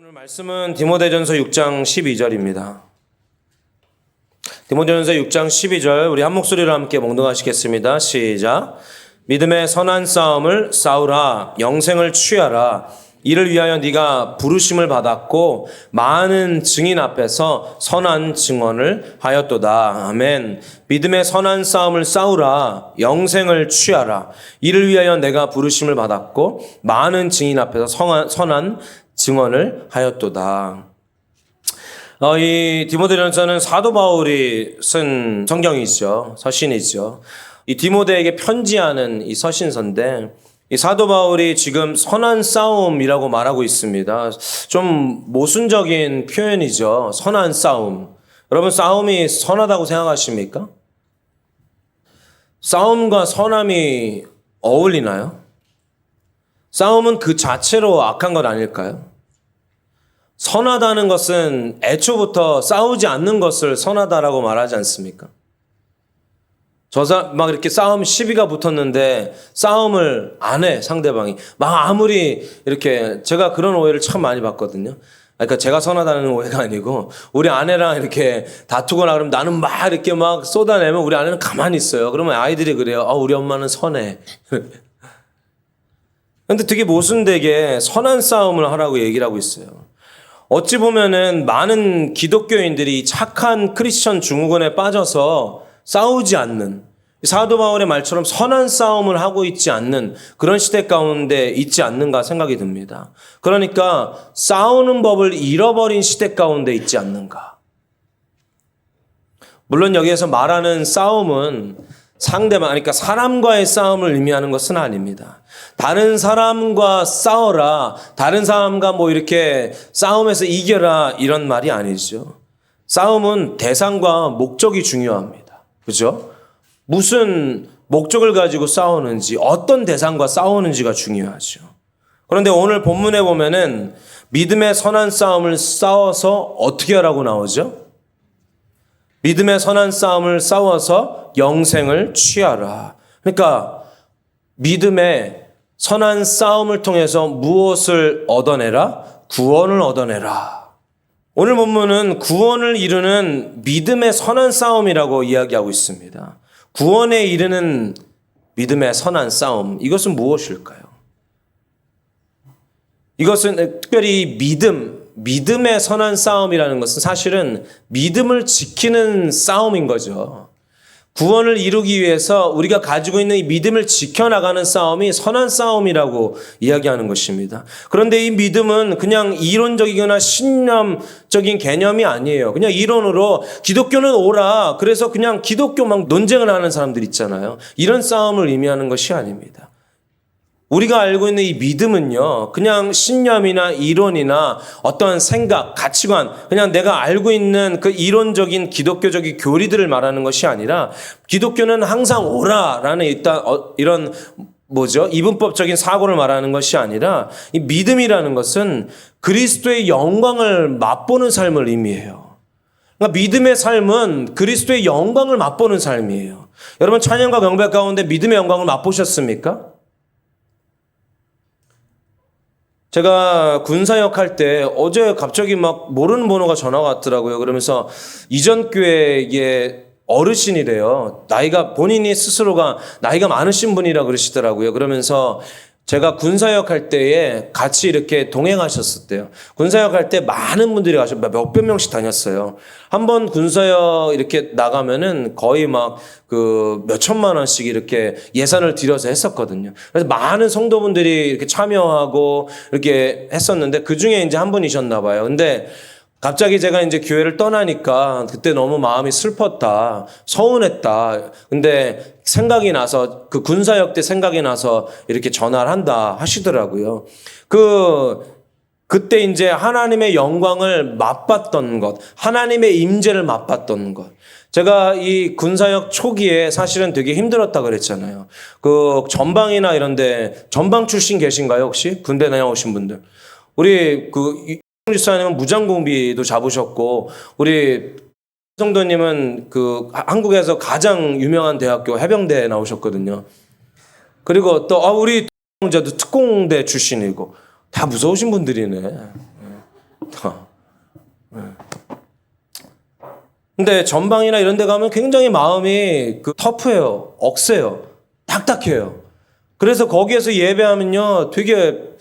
오늘 말씀은 디모데전서 6장 12절입니다. 디모데전서 6장 12절 우리 한 목소리로 함께 몽둥하시겠습니다. 시작. 믿음의 선한 싸움을 싸우라. 영생을 취하라. 이를 위하여 네가 부르심을 받았고 많은 증인 앞에서 선한 증언을 하였도다. 아멘. 믿음의 선한 싸움을 싸우라. 영생을 취하라. 이를 위하여 내가 부르심을 받았고 많은 증인 앞에서 선한 증언을 하였도다. 이 디모데전서는 사도 바울이 쓴 성경이죠. 서신이죠. 이 디모데에게 편지하는 이 서신서인데 이 사도 바울이 지금 선한 싸움이라고 말하고 있습니다. 좀 모순적인 표현이죠. 선한 싸움. 여러분 싸움이 선하다고 생각하십니까? 싸움과 선함이 어울리나요? 싸움은 그 자체로 악한 것 아닐까요? 선하다는 것은 애초부터 싸우지 않는 것을 선하다라고 말하지 않습니까? 막 이렇게 싸움 시비가 붙었는데 싸움을 안 해, 상대방이. 막 아무리 이렇게, 제가 그런 오해를 참 많이 받거든요. 그러니까 제가 선하다는 오해가 아니고, 우리 아내랑 이렇게 다투거나 그러면 나는 막 이렇게 막 쏟아내면 우리 아내는 가만히 있어요. 그러면 아이들이 그래요. 우리 엄마는 선해. 근데 되게 모순되게 선한 싸움을 하라고 얘기를 하고 있어요. 어찌 보면은 많은 기독교인들이 착한 크리스천 증후군에 빠져서 싸우지 않는, 사도 바울의 말처럼 선한 싸움을 하고 있지 않는 그런 시대 가운데 있지 않는가 생각이 듭니다. 그러니까 싸우는 법을 잃어버린 시대 가운데 있지 않는가. 물론 여기에서 말하는 싸움은 상대방, 그러니까 사람과의 싸움을 의미하는 것은 아닙니다. 다른 사람과 싸워라, 다른 사람과 뭐 이렇게 싸움에서 이겨라 이런 말이 아니죠. 싸움은 대상과 목적이 중요합니다. 그죠? 무슨 목적을 가지고 싸우는지, 어떤 대상과 싸우는지가 중요하죠. 그런데 오늘 본문에 보면은 믿음의 선한 싸움을 싸워서 어떻게 하라고 나오죠? 믿음의 선한 싸움을 싸워서 영생을 취하라. 그러니까 믿음의 선한 싸움을 통해서 무엇을 얻어내라? 구원을 얻어내라. 오늘 본문은 구원을 이루는 믿음의 선한 싸움이라고 이야기하고 있습니다. 구원에 이르는 믿음의 선한 싸움, 이것은 무엇일까요? 이것은 특별히 믿음의 선한 싸움이라는 것은 사실은 믿음을 지키는 싸움인 거죠. 구원을 이루기 위해서 우리가 가지고 있는 이 믿음을 지켜나가는 싸움이 선한 싸움이라고 이야기하는 것입니다. 그런데 이 믿음은 그냥 이론적이거나 신념적인 개념이 아니에요. 그냥 이론으로 기독교는 옳아. 그래서 그냥 기독교만 논쟁을 하는 사람들 있잖아요. 이런 싸움을 의미하는 것이 아닙니다. 우리가 알고 있는 이 믿음은요, 그냥 신념이나 이론이나 어떤 생각, 가치관, 그냥 내가 알고 있는 그 이론적인 기독교적인 교리들을 말하는 것이 아니라 기독교는 항상 옳아라는 이런 이분법적인 사고를 말하는 것이 아니라 이 믿음이라는 것은 그리스도의 영광을 맛보는 삶을 의미해요. 그러니까 믿음의 삶은 그리스도의 영광을 맛보는 삶이에요. 여러분 찬양과 경배 가운데 믿음의 영광을 맛보셨습니까? 제가 군사역 할 때 어제 갑자기 막 모르는 번호가 전화가 왔더라고요. 그러면서 이전 교회의 어르신이래요. 본인이 스스로가 나이가 많으신 분이라 그러시더라고요. 그러면서 제가 군사역 할 때에 같이 이렇게 동행하셨었대요. 군사역 할 때 많은 분들이 몇백 명씩 다녔어요. 한번 군사역 이렇게 나가면은 거의 막 몇천만 원씩 이렇게 예산을 들여서 했었거든요. 그래서 많은 성도분들이 이렇게 참여하고 이렇게 했었는데 그 중에 이제 한 분이셨나 봐요. 근데 갑자기 제가 이제 교회를 떠나니까 그때 너무 마음이 슬펐다, 서운했다. 근데 생각이 나서 그 군사역 때 생각이 나서 이렇게 전화를 한다 하시더라고요. 그때 이제 하나님의 영광을 맛봤던 것, 하나님의 임재를 맛봤던 것. 제가 이 군사역 초기에 사실은 되게 힘들었다 그랬잖아요. 그 전방이나 이런데 전방 출신 계신가요 혹시? 군대 다녀오신 분들. 우리 지사님은 무장공비도 잡으셨고 우리 성도님은 한국에서 가장 유명한 대학교 해병대에 나오셨거든요. 그리고 또 우리 형제도 특공대 출신이고 다 무서우신 분들이네. 근데 전방이나 이런 데 가면 굉장히 마음이 터프해요. 억세요. 딱딱해요. 그래서 거기에서 예배하면요, 되게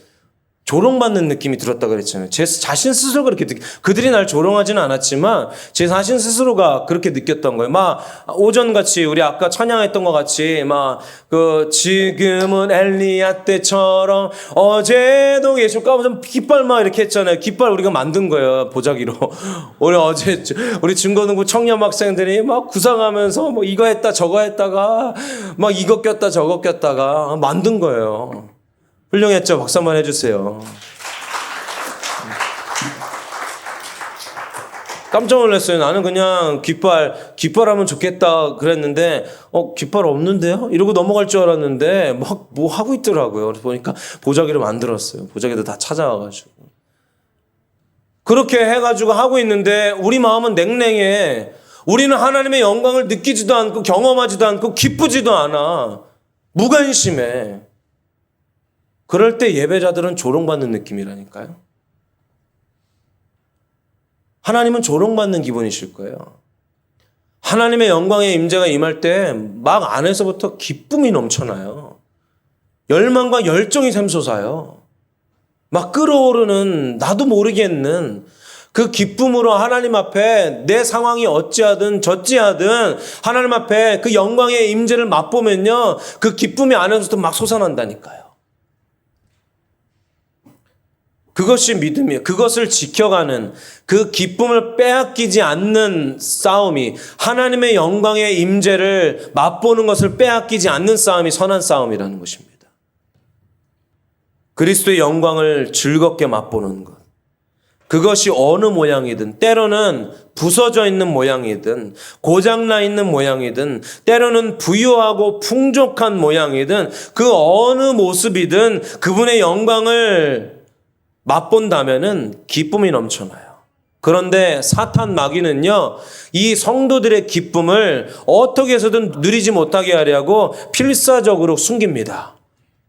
조롱받는 느낌이 들었다 그랬잖아요. 제 자신 스스로 그렇게 그들이 날 조롱하지는 않았지만 제 자신 스스로가 그렇게 느꼈던 거예요. 막 오전같이 우리 아까 찬양했던 것 같이 막 지금은 엘리야 때처럼 어제도 예수가 무슨 깃발 막 이렇게 했잖아요. 깃발 우리가 만든 거예요. 보자기로. 우리 중고등부 청년 학생들이 막 구상하면서 뭐 이거 했다 저거 했다가 막 이거 꼈다 저거 꼈다가 만든 거예요. 훌륭했죠? 박수 한번 해주세요. 깜짝 놀랐어요. 나는 그냥 깃발 하면 좋겠다 그랬는데, 깃발 없는데요? 이러고 넘어갈 줄 알았는데, 막 뭐 하고 있더라고요. 그래서 보니까 보자기를 만들었어요. 보자기도 다 찾아와가지고. 그렇게 해가지고 하고 있는데, 우리 마음은 냉랭해. 우리는 하나님의 영광을 느끼지도 않고, 경험하지도 않고, 기쁘지도 않아. 무관심해. 그럴 때 예배자들은 조롱받는 느낌이라니까요. 하나님은 조롱받는 기분이실 거예요. 하나님의 영광의 임재가 임할 때 막 안에서부터 기쁨이 넘쳐나요. 열망과 열정이 샘솟아요. 막 끓어오르는 나도 모르겠는 그 기쁨으로 하나님 앞에 내 상황이 어찌하든 저찌하든 하나님 앞에 그 영광의 임재를 맛보면요, 그 기쁨이 안에서부터 막 솟아난다니까요. 그것이 믿음이에요. 그것을 지켜가는 그 기쁨을 빼앗기지 않는 싸움이, 하나님의 영광의 임재를 맛보는 것을 빼앗기지 않는 싸움이 선한 싸움이라는 것입니다. 그리스도의 영광을 즐겁게 맛보는 것. 그것이 어느 모양이든, 때로는 부서져 있는 모양이든, 고장나 있는 모양이든, 때로는 부유하고 풍족한 모양이든, 그 어느 모습이든 그분의 영광을 맛본다면은 기쁨이 넘쳐나요. 그런데 사탄 마귀는요, 이 성도들의 기쁨을 어떻게 해서든 누리지 못하게 하려고 필사적으로 숨깁니다.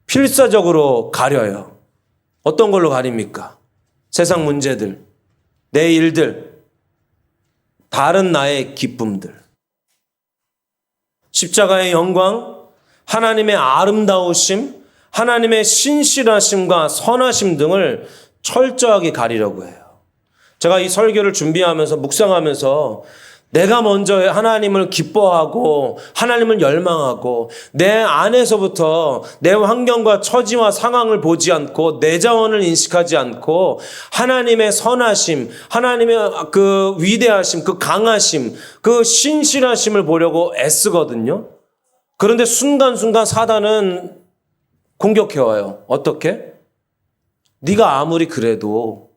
필사적으로 가려요. 어떤 걸로 가립니까? 세상 문제들, 내 일들, 다른 나의 기쁨들. 십자가의 영광, 하나님의 아름다우심, 하나님의 신실하심과 선하심 등을 철저하게 가리려고 해요. 제가 이 설교를 준비하면서 묵상하면서 내가 먼저 하나님을 기뻐하고 하나님을 열망하고 내 안에서부터 내 환경과 처지와 상황을 보지 않고 내 자원을 인식하지 않고 하나님의 선하심, 하나님의 그 위대하심, 그 강하심, 그 신실하심을 보려고 애쓰거든요. 그런데 순간순간 사단은 공격해와요. 어떻게? 네가 아무리 그래도,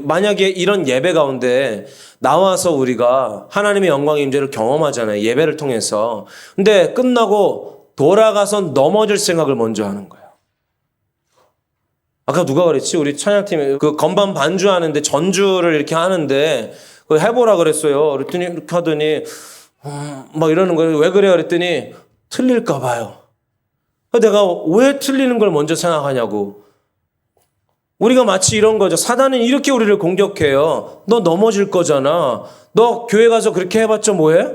만약에 이런 예배 가운데 나와서 우리가 하나님의 영광의 임재를 경험하잖아요. 예배를 통해서. 근데 끝나고 돌아가서 넘어질 생각을 먼저 하는 거예요. 아까 누가 그랬지? 우리 찬양팀에 그 건반 반주하는데 전주를 이렇게 하는데 그거 해보라 그랬어요. 그랬더니 이렇게 하더니 막 이러는 거예요. 왜 그래요? 그랬더니 틀릴까 봐요. 내가 왜 틀리는 걸 먼저 생각하냐고. 우리가 마치 이런 거죠. 사단은 이렇게 우리를 공격해요. 너 넘어질 거잖아. 너 교회 가서 그렇게 해봤자 뭐해?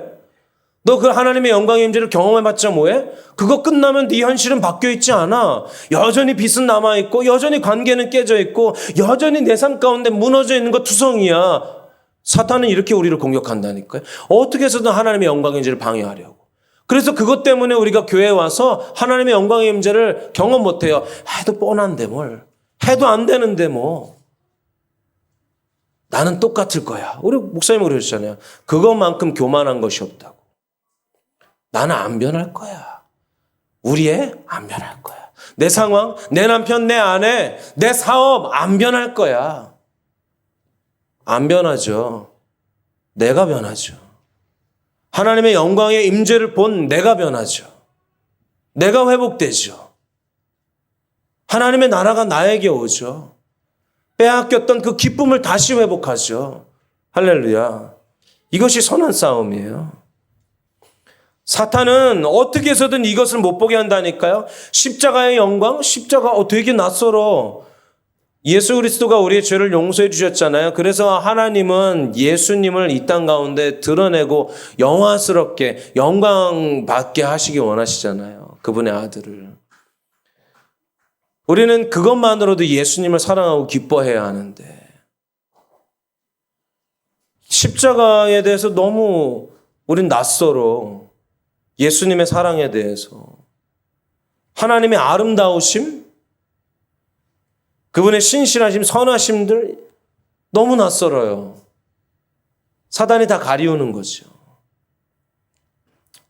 너 그 하나님의 영광의 임재를 경험해봤자 뭐해? 그거 끝나면 네 현실은 바뀌어 있지 않아. 여전히 빚은 남아있고 여전히 관계는 깨져있고 여전히 내 삶 가운데 무너져 있는 거 투성이야. 사탄은 이렇게 우리를 공격한다니까요. 어떻게 해서든 하나님의 영광의 임재를 방해하려고. 그래서 그것 때문에 우리가 교회에 와서 하나님의 영광의 임재를 경험 못해요. 해도 뻔한데 뭘. 해도 안 되는데 뭐. 나는 똑같을 거야. 우리 목사님이 그러셨잖아요. 그것만큼 교만한 것이 없다고. 나는 안 변할 거야. 우리 애 안 변할 거야. 내 상황, 내 남편, 내 아내, 내 사업 안 변할 거야. 안 변하죠. 내가 변하죠. 하나님의 영광의 임재를 본 내가 변하죠. 내가 회복되죠. 하나님의 나라가 나에게 오죠. 빼앗겼던 그 기쁨을 다시 회복하죠. 할렐루야. 이것이 선한 싸움이에요. 사탄은 어떻게 해서든 이것을 못 보게 한다니까요. 십자가의 영광, 십자가 되게 낯설어. 예수 그리스도가 우리의 죄를 용서해 주셨잖아요. 그래서 하나님은 예수님을 이 땅 가운데 드러내고 영화스럽게 영광 받게 하시기 원하시잖아요. 그분의 아들을. 우리는 그것만으로도 예수님을 사랑하고 기뻐해야 하는데 십자가에 대해서 너무 우린 낯설어. 예수님의 사랑에 대해서. 하나님의 아름다우심, 그분의 신실하심, 선하심들 너무 낯설어요. 사단이 다 가리우는 거죠.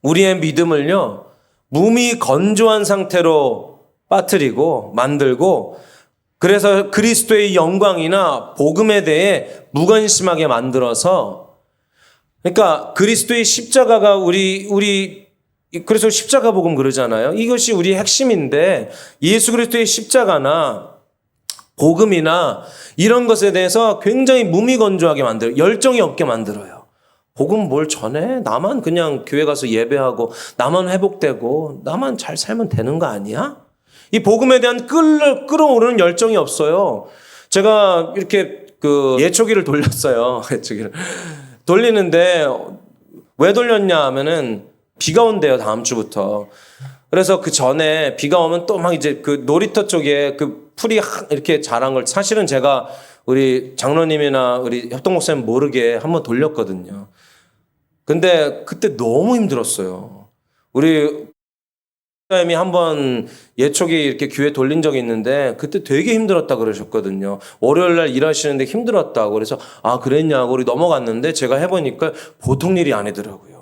우리의 믿음을요, 몸이 건조한 상태로 빠뜨리고 만들고, 그래서 그리스도의 영광이나 복음에 대해 무관심하게 만들어서, 그러니까 그리스도의 십자가가 그래서 십자가 복음 그러잖아요. 이것이 우리의 핵심인데, 예수 그리스도의 십자가나 복음이나 이런 것에 대해서 굉장히 무미건조하게 만들어요. 열정이 없게 만들어요. 복음 뭘 전해? 나만 그냥 교회 가서 예배하고 나만 회복되고 나만 잘 살면 되는 거 아니야? 이 복음에 대한 끌어오르는 열정이 없어요. 제가 이렇게 예초기를 돌렸어요. 예초기를 돌리는데 왜 돌렸냐 하면은 비가 온대요, 다음 주부터. 그래서 그 전에 비가 오면 또 막 이제 그 놀이터 쪽에 그 풀이 이렇게 자란 걸 사실은 제가 우리 장로님이나 우리 협동 목사님 모르게 한번 돌렸거든요. 근데 그때 너무 힘들었어요. 우리 목사님이 한번 예초기 이렇게 교회 돌린 적이 있는데 그때 되게 힘들었다 그러셨거든요. 월요일 날 일하시는데 힘들었다고. 그래서 아, 그랬냐고 우리 넘어갔는데 제가 해보니까 보통 일이 아니더라고요.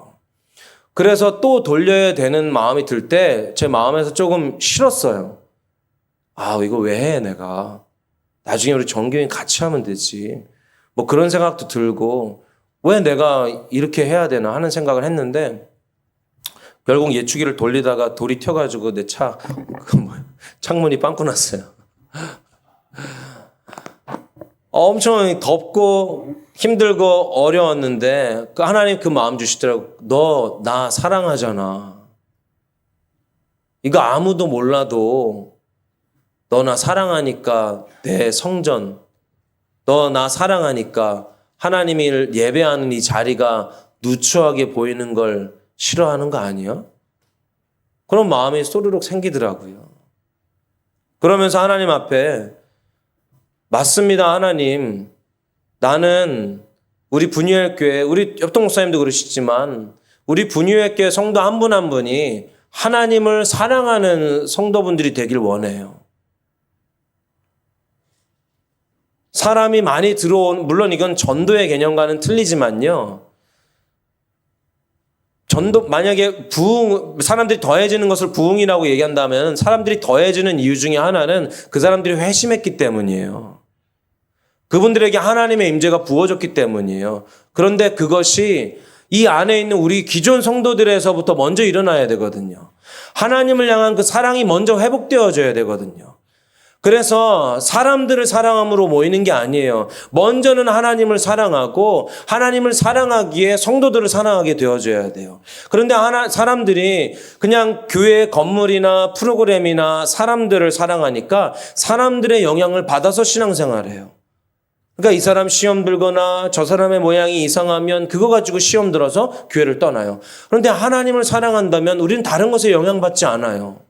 그래서 또 돌려야 되는 마음이 들 때 제 마음에서 조금 싫었어요. 아, 이거 왜 해, 내가. 나중에 우리 전교인 같이 하면 되지. 뭐 그런 생각도 들고, 왜 내가 이렇게 해야 되나 하는 생각을 했는데, 결국 예초기를 돌리다가 돌이 튀어가지고 내 창문이 빵꾸 났어요. 엄청 덥고 힘들고 어려웠는데 하나님 그 마음 주시더라고. 너 나 사랑하잖아. 이거 아무도 몰라도 너 나 사랑하니까 내 성전, 너 나 사랑하니까 하나님을 예배하는 이 자리가 누추하게 보이는 걸 싫어하는 거 아니야? 그런 마음이 소르륵 생기더라고요. 그러면서 하나님 앞에 맞습니다, 하나님. 나는 우리 분유회교회, 우리 협동 목사님도 그러시지만 우리 분유회교회 성도 한 분 한 분이 하나님을 사랑하는 성도분들이 되길 원해요. 사람이 많이 물론 이건 전도의 개념과는 틀리지만요. 만약에 사람들이 더해지는 것을 부흥이라고 얘기한다면 사람들이 더해지는 이유 중에 하나는 그 사람들이 회심했기 때문이에요. 그분들에게 하나님의 임재가 부어졌기 때문이에요. 그런데 그것이 이 안에 있는 우리 기존 성도들에서부터 먼저 일어나야 되거든요. 하나님을 향한 그 사랑이 먼저 회복되어져야 되거든요. 그래서 사람들을 사랑함으로 모이는 게 아니에요. 먼저는 하나님을 사랑하고 하나님을 사랑하기에 성도들을 사랑하게 되어져야 돼요. 그런데 사람들이 그냥 교회 건물이나 프로그램이나 사람들을 사랑하니까 사람들의 영향을 받아서 신앙생활을 해요. 그러니까 이 사람 시험 들거나 저 사람의 모양이 이상하면 그거 가지고 시험 들어서 교회를 떠나요. 그런데 하나님을 사랑한다면 우리는 다른 것에 영향받지 않아요.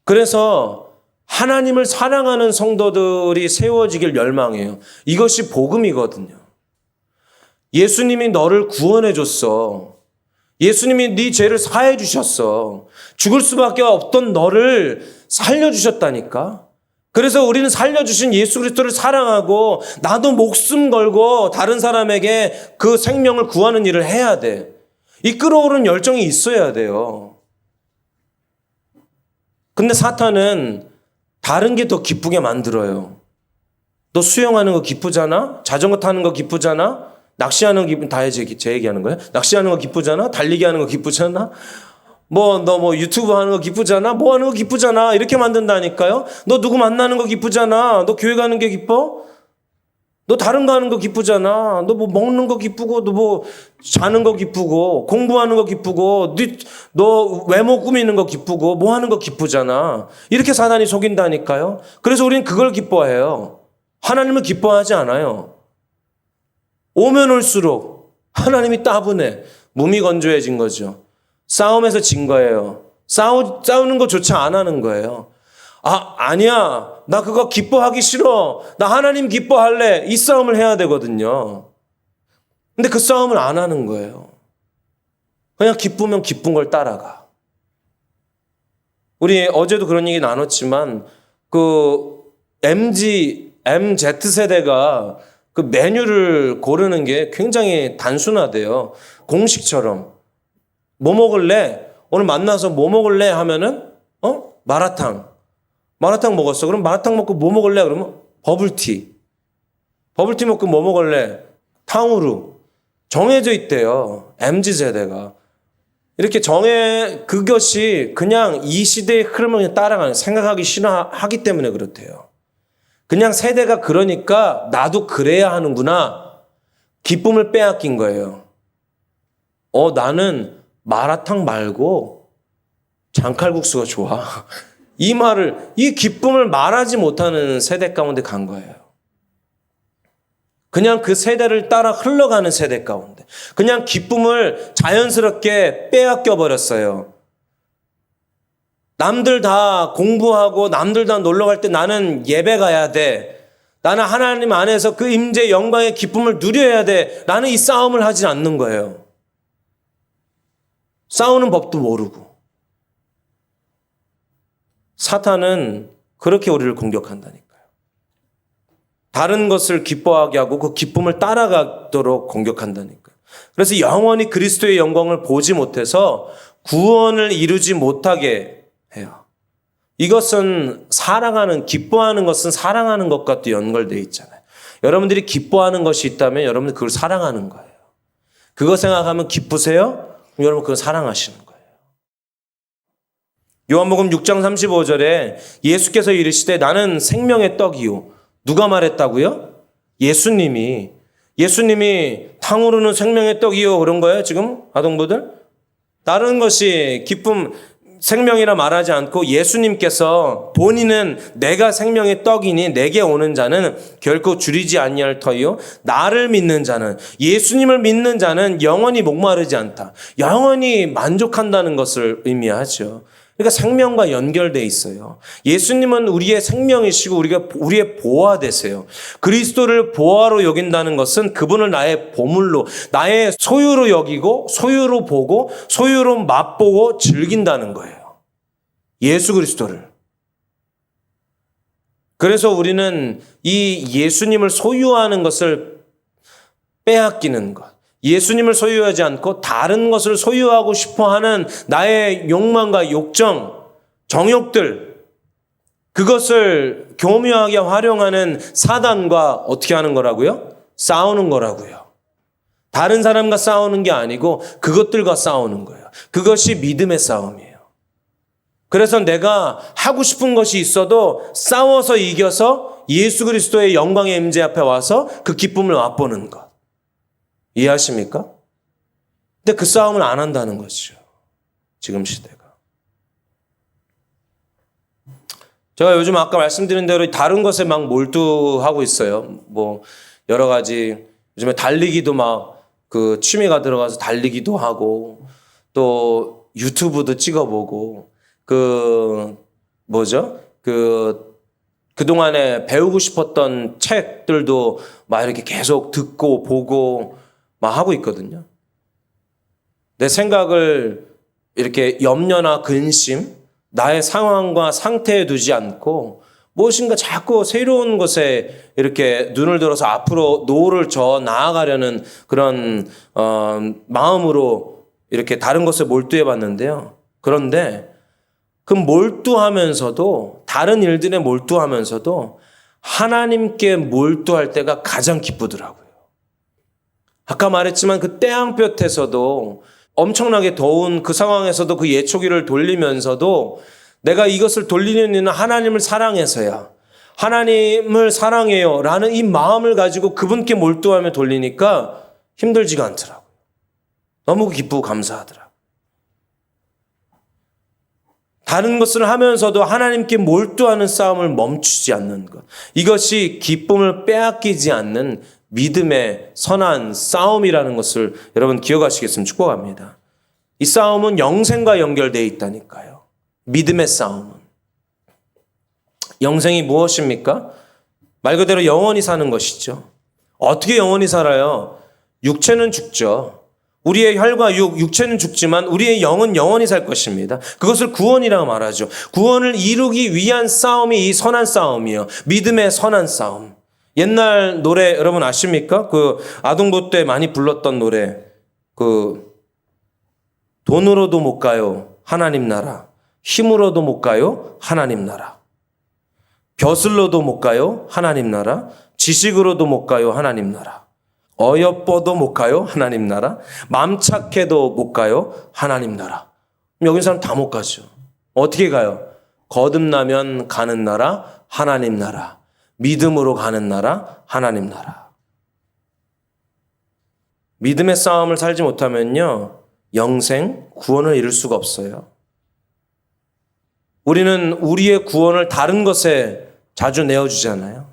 그래서 하나님을 사랑하는 성도들이 세워지길 열망해요. 이것이 복음이거든요. 예수님이 너를 구원해 줬어. 예수님이 네 죄를 사해 주셨어. 죽을 수밖에 없던 너를 살려주셨다니까. 그래서 우리는 살려주신 예수 그리스도를 사랑하고 나도 목숨 걸고 다른 사람에게 그 생명을 구하는 일을 해야 돼. 이 끌어오르는 열정이 있어야 돼요. 근데 사탄은 다른 게 더 기쁘게 만들어요. 너 수영하는 거 기쁘잖아? 자전거 타는 거 기쁘잖아? 낚시하는 거 다 제 얘기하는 거예요? 낚시하는 거 기쁘잖아? 달리기 하는 거 기쁘잖아? 너 유튜브 하는 거 기쁘잖아? 뭐 하는 거 기쁘잖아? 이렇게 만든다니까요? 너 누구 만나는 거 기쁘잖아? 너 교회 가는 게 기뻐? 너 다른 거 하는 거 기쁘잖아. 너 뭐 먹는 거 기쁘고, 너 뭐 자는 거 기쁘고, 공부하는 거 기쁘고, 너 외모 꾸미는 거 기쁘고, 뭐 하는 거 기쁘잖아. 이렇게 사단이 속인다니까요. 그래서 우리는 그걸 기뻐해요. 하나님을 기뻐하지 않아요. 오면 올수록 하나님이 따분해. 몸이 건조해진 거죠. 싸움에서 진 거예요. 싸우는 거조차 안 하는 거예요. 아니야. 나 그거 기뻐하기 싫어. 나 하나님 기뻐할래. 이 싸움을 해야 되거든요. 근데 그 싸움을 안 하는 거예요. 그냥 기쁘면 기쁜 걸 따라가. 우리 어제도 그런 얘기 나눴지만 그 MZ세대가 그 메뉴를 고르는 게 굉장히 단순하대요. 공식처럼. 뭐 먹을래? 오늘 만나서 뭐 먹을래? 하면은 마라탕. 마라탕 먹었어. 그럼 마라탕 먹고 뭐 먹을래? 그러면 버블티. 버블티 먹고 뭐 먹을래? 탕후루. 정해져 있대요. MZ세대가. 이렇게 그것이 그냥 이 시대의 흐름을 그냥 따라가는, 생각하기 싫어하기 때문에 그렇대요. 그냥 세대가 그러니까 나도 그래야 하는구나. 기쁨을 빼앗긴 거예요. 나는 마라탕 말고 장칼국수가 좋아. 이 기쁨을 말하지 못하는 세대 가운데 간 거예요. 그냥 그 세대를 따라 흘러가는 세대 가운데. 그냥 기쁨을 자연스럽게 빼앗겨 버렸어요. 남들 다 공부하고 남들 다 놀러 갈 때 나는 예배 가야 돼. 나는 하나님 안에서 그 임재 영광의 기쁨을 누려야 돼. 나는 이 싸움을 하지 않는 거예요. 싸우는 법도 모르고. 사탄은 그렇게 우리를 공격한다니까요. 다른 것을 기뻐하게 하고 그 기쁨을 따라가도록 공격한다니까요. 그래서 영원히 그리스도의 영광을 보지 못해서 구원을 이루지 못하게 해요. 이것은 기뻐하는 것은 사랑하는 것과 또 연결되어 있잖아요. 여러분들이 기뻐하는 것이 있다면 여러분들 그걸 사랑하는 거예요. 그거 생각하면 기쁘세요? 여러분 그걸 사랑하시는 거예요. 요한복음 6장 35절에 예수께서 이르시되 나는 생명의 떡이요. 누가 말했다고요? 예수님이 탕후루는 생명의 떡이요 그런 거예요 지금 아동부들? 다른 것이 기쁨 생명이라 말하지 않고 예수님께서 본인은 내가 생명의 떡이니 내게 오는 자는 결코 줄이지 아니할 터이요 나를 믿는 자는 예수님을 믿는 자는 영원히 목마르지 않다. 영원히 만족한다는 것을 의미하죠. 그러니까 생명과 연결돼 있어요. 예수님은 우리의 생명이시고 우리의 보화 되세요. 그리스도를 보화로 여긴다는 것은 그분을 나의 보물로, 나의 소유로 여기고 소유로 보고 소유로 맛보고 즐긴다는 거예요. 예수 그리스도를. 그래서 우리는 이 예수님을 소유하는 것을 빼앗기는 것. 예수님을 소유하지 않고 다른 것을 소유하고 싶어하는 나의 욕망과 욕정, 정욕들, 그것을 교묘하게 활용하는 사단과 어떻게 하는 거라고요? 싸우는 거라고요. 다른 사람과 싸우는 게 아니고 그것들과 싸우는 거예요. 그것이 믿음의 싸움이에요. 그래서 내가 하고 싶은 것이 있어도 싸워서 이겨서 예수 그리스도의 영광의 임재 앞에 와서 그 기쁨을 맛보는 것. 이해하십니까? 근데 그 싸움을 안 한다는 거죠. 지금 시대가. 제가 요즘 아까 말씀드린 대로 다른 것에 막 몰두하고 있어요. 뭐 여러 가지 요즘에 달리기도 막 그 취미가 들어가서 달리기도 하고 또 유튜브도 찍어보고 그동안에 배우고 싶었던 책들도 막 이렇게 계속 듣고 보고 막 하고 있거든요. 내 생각을 이렇게 염려나 근심, 나의 상황과 상태에 두지 않고 무엇인가 자꾸 새로운 것에 이렇게 눈을 들어서 앞으로 노를 저어 나아가려는 그런 마음으로 이렇게 다른 것에 몰두해 봤는데요. 그런데 그 몰두하면서도 다른 일들에 몰두하면서도 하나님께 몰두할 때가 가장 기쁘더라고요. 아까 말했지만 그 태양볕에서도 엄청나게 더운 그 상황에서도 그 예초기를 돌리면서도 내가 이것을 돌리는 이유는 하나님을 사랑해서야. 하나님을 사랑해요 라는 이 마음을 가지고 그분께 몰두하며 돌리니까 힘들지가 않더라고요. 너무 기쁘고 감사하더라고요. 다른 것을 하면서도 하나님께 몰두하는 싸움을 멈추지 않는 것. 이것이 기쁨을 빼앗기지 않는 믿음의 선한 싸움이라는 것을 여러분 기억하시겠으면 축복합니다. 이 싸움은 영생과 연결되어 있다니까요. 믿음의 싸움은. 영생이 무엇입니까? 말 그대로 영원히 사는 것이죠. 어떻게 영원히 살아요? 육체는 죽죠. 우리의 혈과 육체는 죽지만 우리의 영은 영원히 살 것입니다. 그것을 구원이라고 말하죠. 구원을 이루기 위한 싸움이 이 선한 싸움이에요. 믿음의 선한 싸움. 옛날 노래 여러분 아십니까? 그 아동부 때 많이 불렀던 노래. 돈으로도 못 가요. 하나님 나라. 힘으로도 못 가요. 하나님 나라. 벼슬로도 못 가요. 하나님 나라. 지식으로도 못 가요. 하나님 나라. 어여뻐도 못 가요. 하나님 나라. 맘 착해도 못 가요. 하나님 나라. 여기 있는 사람 다 못 가죠. 어떻게 가요? 거듭나면 가는 나라. 하나님 나라. 믿음으로 가는 나라. 하나님 나라. 믿음의 싸움을 살지 못하면요. 영생, 구원을 이룰 수가 없어요. 우리는 우리의 구원을 다른 것에 자주 내어주잖아요.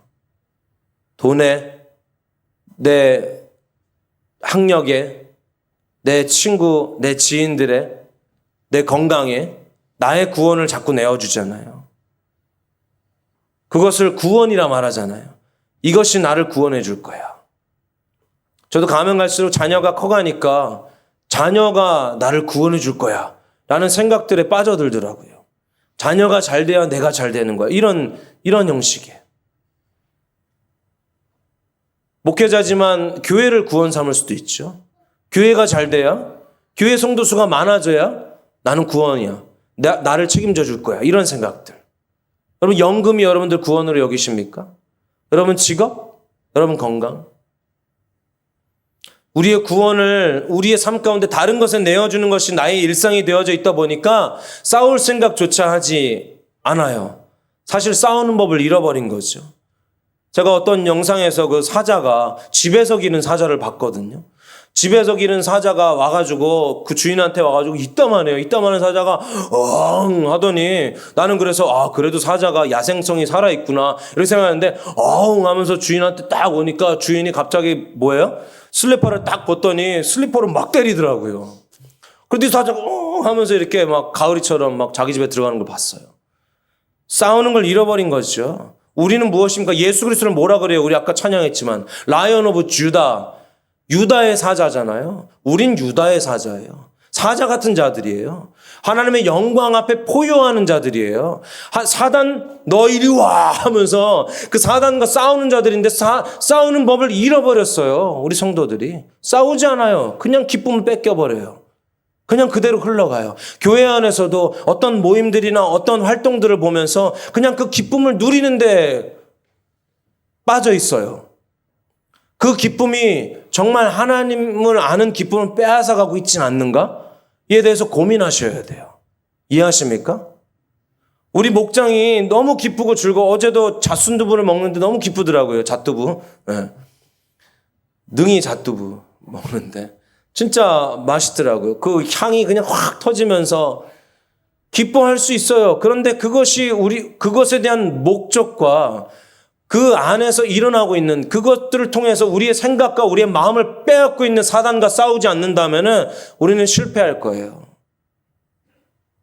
돈에, 내 학력에, 내 친구, 내 지인들의, 내 건강에 나의 구원을 자꾸 내어주잖아요. 그것을 구원이라 말하잖아요. 이것이 나를 구원해 줄 거야. 저도 가면 갈수록 자녀가 커가니까 자녀가 나를 구원해 줄 거야 라는 생각들에 빠져들더라고요. 자녀가 잘 돼야 내가 잘 되는 거야. 이런 형식이에요. 목회자지만 교회를 구원 삼을 수도 있죠. 교회가 잘 돼야, 교회 성도수가 많아져야 나는 구원이야. 나를 책임져 줄 거야. 이런 생각들. 여러분 연금이 여러분들 구원으로 여기십니까? 여러분 직업? 여러분 건강? 우리의 구원을 우리의 삶 가운데 다른 것에 내어주는 것이 나의 일상이 되어져 있다 보니까 싸울 생각조차 하지 않아요. 사실 싸우는 법을 잃어버린 거죠. 제가 어떤 영상에서 그 사자가 집에서 기는 사자를 봤거든요. 집에서 기는 사자가 와가지고 그 주인한테 와가지고 이따만해요. 이따만한 사자가 엉 하더니 나는 그래서 그래도 사자가 야생성이 살아있구나 이렇게 생각하는데 엉 하면서 주인한테 딱 오니까 주인이 갑자기 뭐예요? 슬리퍼를 딱 벗더니 슬리퍼를 막 때리더라고요. 그런데 사자가 하면서 이렇게 막 가을이처럼 막 자기 집에 들어가는 걸 봤어요. 싸우는 걸 잃어버린 거죠. 우리는 무엇입니까? 예수 그리스도를 뭐라 그래요? 우리 아까 찬양했지만 라이언 오브 주다. 유다의 사자잖아요. 우린 유다의 사자예요. 사자 같은 자들이에요. 하나님의 영광 앞에 포효하는 자들이에요. 사단 너 이리 와 하면서 그 사단과 싸우는 자들인데 싸우는 법을 잃어버렸어요. 우리 성도들이. 싸우지 않아요. 그냥 기쁨을 뺏겨버려요. 그냥 그대로 흘러가요. 교회 안에서도 어떤 모임들이나 어떤 활동들을 보면서 그냥 그 기쁨을 누리는데 빠져 있어요. 그 기쁨이 정말 하나님을 아는 기쁨을 빼앗아가고 있진 않는가? 이에 대해서 고민하셔야 돼요. 이해하십니까? 우리 목장이 너무 기쁘고 즐거워. 어제도 잣순두부를 먹는데 너무 기쁘더라고요. 잣두부. 네. 능이 잣두부 먹는데 진짜 맛있더라고요. 그 향이 그냥 확 터지면서 기뻐할 수 있어요. 그런데 그것에 대한 목적과 그 안에서 일어나고 있는 그것들을 통해서 우리의 생각과 우리의 마음을 빼앗고 있는 사단과 싸우지 않는다면은 우리는 실패할 거예요.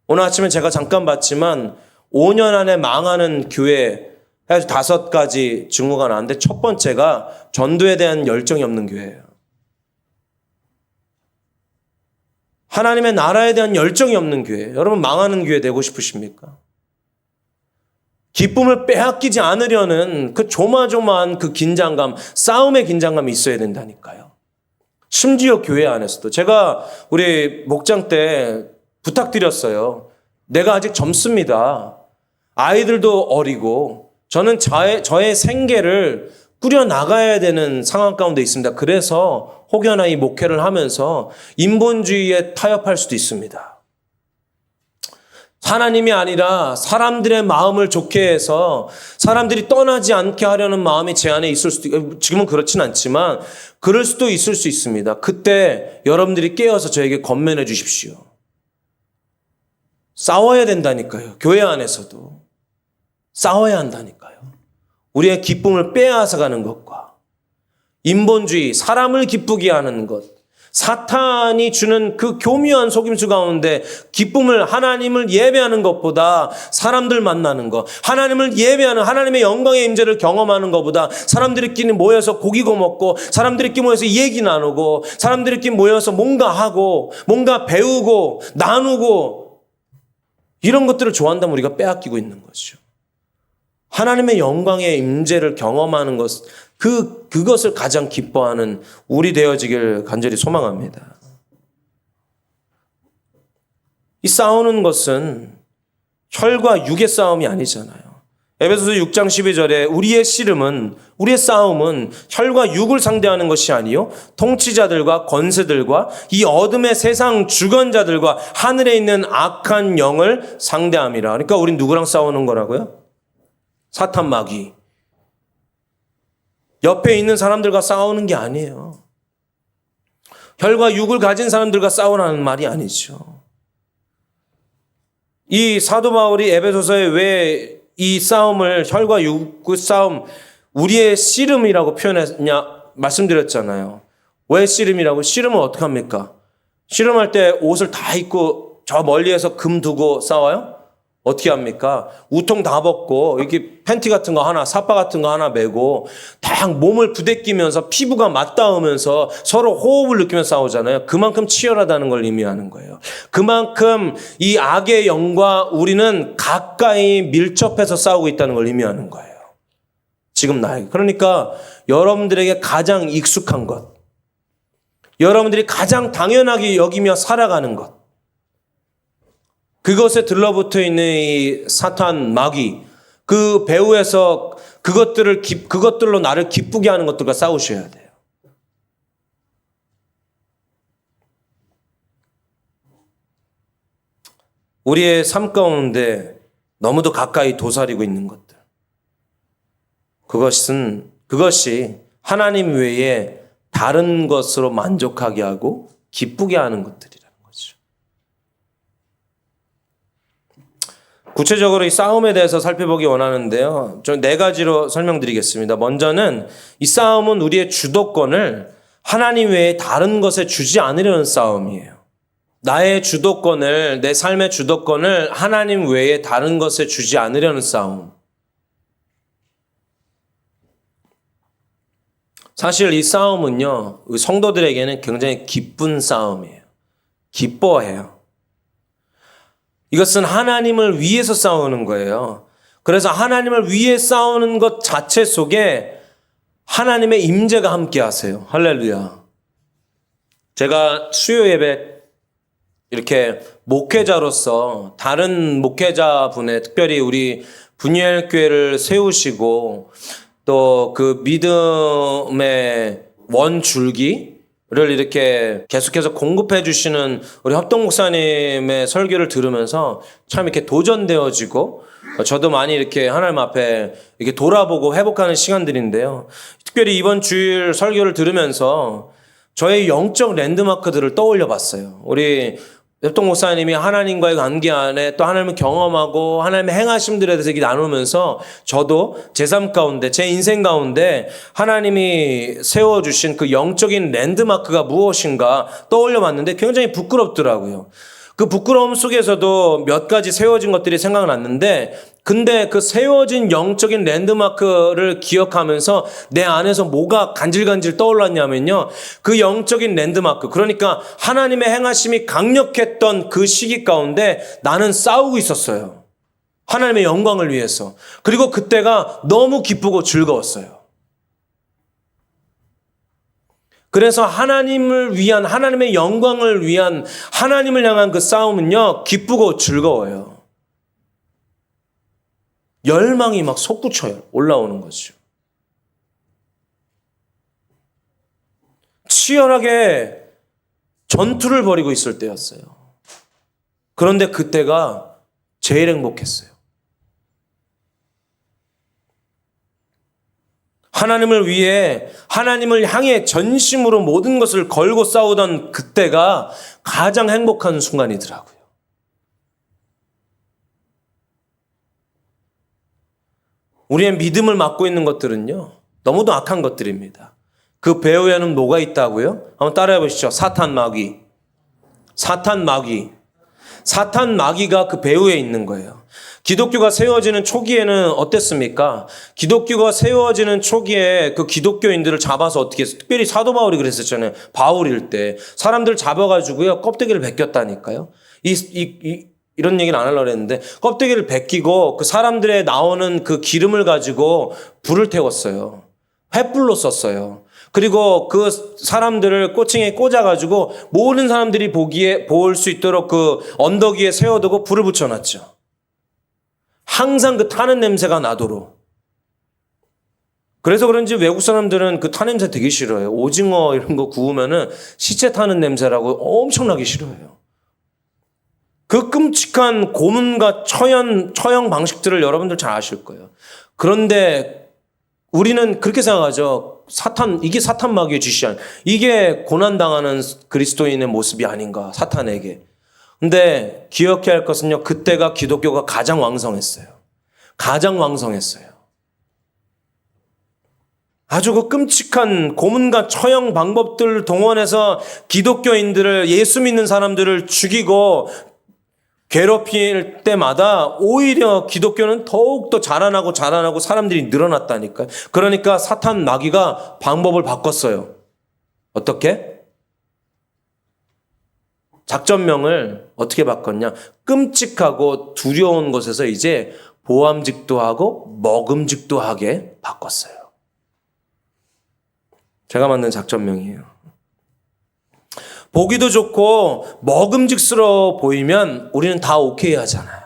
오늘 아침에 제가 잠깐 봤지만 5년 안에 망하는 교회 해서 5가지 증거가 나왔는데 첫 번째가 전도에 대한 열정이 없는 교회예요. 하나님의 나라에 대한 열정이 없는 교회. 여러분 망하는 교회 되고 싶으십니까? 기쁨을 빼앗기지 않으려는 그 조마조마한 그 긴장감, 싸움의 긴장감이 있어야 된다니까요. 심지어 교회 안에서도. 제가 우리 목장 때 부탁드렸어요. 내가 아직 젊습니다. 아이들도 어리고 저는 저의 생계를 꾸려나가야 되는 상황 가운데 있습니다. 그래서 혹여나 이 목회를 하면서 인본주의에 타협할 수도 있습니다. 하나님이 아니라 사람들의 마음을 좋게 해서 사람들이 떠나지 않게 하려는 마음이 제 안에 있을 수도 있고, 지금은 그렇진 않지만 그럴 수도 있을 수 있습니다. 그때 여러분들이 깨어서 저에게 권면해 주십시오. 싸워야 된다니까요. 교회 안에서도 싸워야 한다니까요. 우리의 기쁨을 빼앗아가는 것과 인본주의, 사람을 기쁘게 하는 것, 사탄이 주는 그 교묘한 속임수 가운데 기쁨을, 하나님을 예배하는 것보다 사람들 만나는 것, 하나님을 예배하는, 하나님의 영광의 임재를 경험하는 것보다 사람들끼리 모여서 고기 구워 먹고, 사람들끼리 모여서 얘기 나누고, 사람들끼리 모여서 뭔가 하고, 뭔가 배우고 나누고, 이런 것들을 좋아한다면 우리가 빼앗기고 있는 거죠. 하나님의 영광의 임재를 경험하는 것, 그것을 가장 기뻐하는 우리 되어지길 간절히 소망합니다. 이 싸우는 것은 혈과 육의 싸움이 아니잖아요. 에베소서 6장 12절에 우리의 싸움은 혈과 육을 상대하는 것이 아니요 통치자들과 권세들과 이 어둠의 세상 주권자들과 하늘에 있는 악한 영을 상대함이라. 그러니까 우린 누구랑 싸우는 거라고요? 사탄 마귀. 옆에 있는 사람들과 싸우는 게 아니에요. 혈과 육을 가진 사람들과 싸우라는 말이 아니죠. 이 사도 바울이 에베소서에 왜 이 싸움을, 혈과 육의 싸움, 우리의 씨름이라고 표현했냐 말씀드렸잖아요. 왜 씨름이라고? 씨름은 어떻게 합니까? 씨름할 때 옷을 다 입고 저 멀리에서 금 두고 싸워요? 어떻게 합니까? 우통 다 벗고 이렇게 팬티 같은 거 하나, 사파 같은 거 하나 메고 딱 몸을 부대끼면서 피부가 맞닿으면서 서로 호흡을 느끼면서 싸우잖아요. 그만큼 치열하다는 걸 의미하는 거예요. 그만큼 이 악의 영과 우리는 가까이 밀접해서 싸우고 있다는 걸 의미하는 거예요. 지금 나에게. 그러니까 여러분들에게 가장 익숙한 것, 여러분들이 가장 당연하게 여기며 살아가는 것, 그것에 들러붙어 있는 이 사탄 마귀, 그 배후에서 그것들로 나를 기쁘게 하는 것들과 싸우셔야 돼요. 우리의 삶 가운데 너무도 가까이 도사리고 있는 것들. 그것이 하나님 외에 다른 것으로 만족하게 하고 기쁘게 하는 것들이라는 거죠. 구체적으로 이 싸움에 대해서 살펴보기 원하는데요. 좀 4가지로 설명드리겠습니다. 먼저는 이 싸움은 우리의 주도권을 하나님 외에 다른 것에 주지 않으려는 싸움이에요. 나의 주도권을, 내 삶의 주도권을 하나님 외에 다른 것에 주지 않으려는 싸움. 사실 이 싸움은요, 성도들에게는 굉장히 기쁜 싸움이에요. 기뻐해요. 이것은 하나님을 위해서 싸우는 거예요. 그래서 하나님을 위해 싸우는 것 자체 속에 하나님의 임재가 함께 하세요. 할렐루야. 제가 수요 예배 이렇게 목회자로서 다른 목회자분의, 특별히 우리 분이엘 교회를 세우시고 또 그 믿음의 원줄기를 이렇게 계속해서 공급해 주시는 우리 합동 목사님의 설교를 들으면서 참 이렇게 도전되어지고, 저도 많이 이렇게 하나님 앞에 이렇게 돌아보고 회복하는 시간들인데요. 특별히 이번 주일 설교를 들으면서 저의 영적 랜드마크들을 떠올려 봤어요. 우리 협동 목사님이 하나님과의 관계 안에 또 하나님을 경험하고 하나님의 행하심들에 대해서 나누면서 저도 제 삶 가운데, 제 인생 가운데 하나님이 세워주신 그 영적인 랜드마크가 무엇인가 떠올려 봤는데 굉장히 부끄럽더라고요. 그 부끄러움 속에서도 몇 가지 세워진 것들이 생각났는데, 근데 그 세워진 영적인 랜드마크를 기억하면서 내 안에서 뭐가 간질간질 떠올랐냐면요, 그 영적인 랜드마크, 그러니까 하나님의 행하심이 강력했던 그 시기 가운데 나는 싸우고 있었어요. 하나님의 영광을 위해서. 그리고 그때가 너무 기쁘고 즐거웠어요. 그래서 하나님을 위한, 하나님의 영광을 위한, 하나님을 향한 그 싸움은요, 기쁘고 즐거워요. 열망이 막 솟구쳐요. 올라오는 거죠. 치열하게 전투를 벌이고 있을 때였어요. 그런데 그때가 제일 행복했어요. 하나님을 위해 하나님을 향해 전심으로 모든 것을 걸고 싸우던 그때가 가장 행복한 순간이더라고요. 우리의 믿음을 막고 있는 것들은요, 너무도 악한 것들입니다. 그 배후에는 뭐가 있다고요? 한번 따라해 보시죠. 사탄 마귀. 사탄 마귀. 사탄 마귀가 그 배후에 있는 거예요. 기독교가 세워지는 초기에는 어땠습니까? 기독교가 세워지는 초기에 그 기독교인들을 잡아서 어떻게 했어요? 특별히 사도 바울이 그랬었잖아요. 바울일 때. 사람들 잡아가지고요, 껍데기를 벗겼다니까요. 이런 얘기는 안 하려고 했는데, 껍데기를 벗기고 그 사람들의 나오는 그 기름을 가지고 불을 태웠어요. 횃불로 썼어요. 그리고 그 사람들을 꼬칭에 꽂아가지고 모든 사람들이 볼 수 있도록 그 언덕 위에 세워두고 불을 붙여놨죠. 항상 그 타는 냄새가 나도록. 그래서 그런지 외국 사람들은 그 타는 냄새 되게 싫어해요. 오징어 이런 거 구우면은 시체 타는 냄새라고 엄청나게 싫어해요. 그 끔찍한 고문과 처형 방식들을 여러분들 잘 아실 거예요. 그런데 우리는 그렇게 생각하죠. 이게 사탄 마귀의 짓이야. 이게 고난당하는 그리스도인의 모습이 아닌가, 사탄에게. 근데 기억해야 할 것은요, 그때가 기독교가 가장 왕성했어요. 가장 왕성했어요. 아주 그 끔찍한 고문과 처형 방법들을 동원해서 기독교인들을, 예수 믿는 사람들을 죽이고 괴롭힐 때마다 오히려 기독교는 더욱더 자라나고 사람들이 늘어났다니까요. 그러니까 사탄 마귀가 방법을 바꿨어요. 어떻게? 작전명을 어떻게 바꿨냐? 끔찍하고 두려운 곳에서 이제 보암직도 하고 먹음직도 하게 바꿨어요. 제가 만든 작전명이에요. 보기도 좋고 먹음직스러워 보이면 우리는 다 오케이 하잖아요.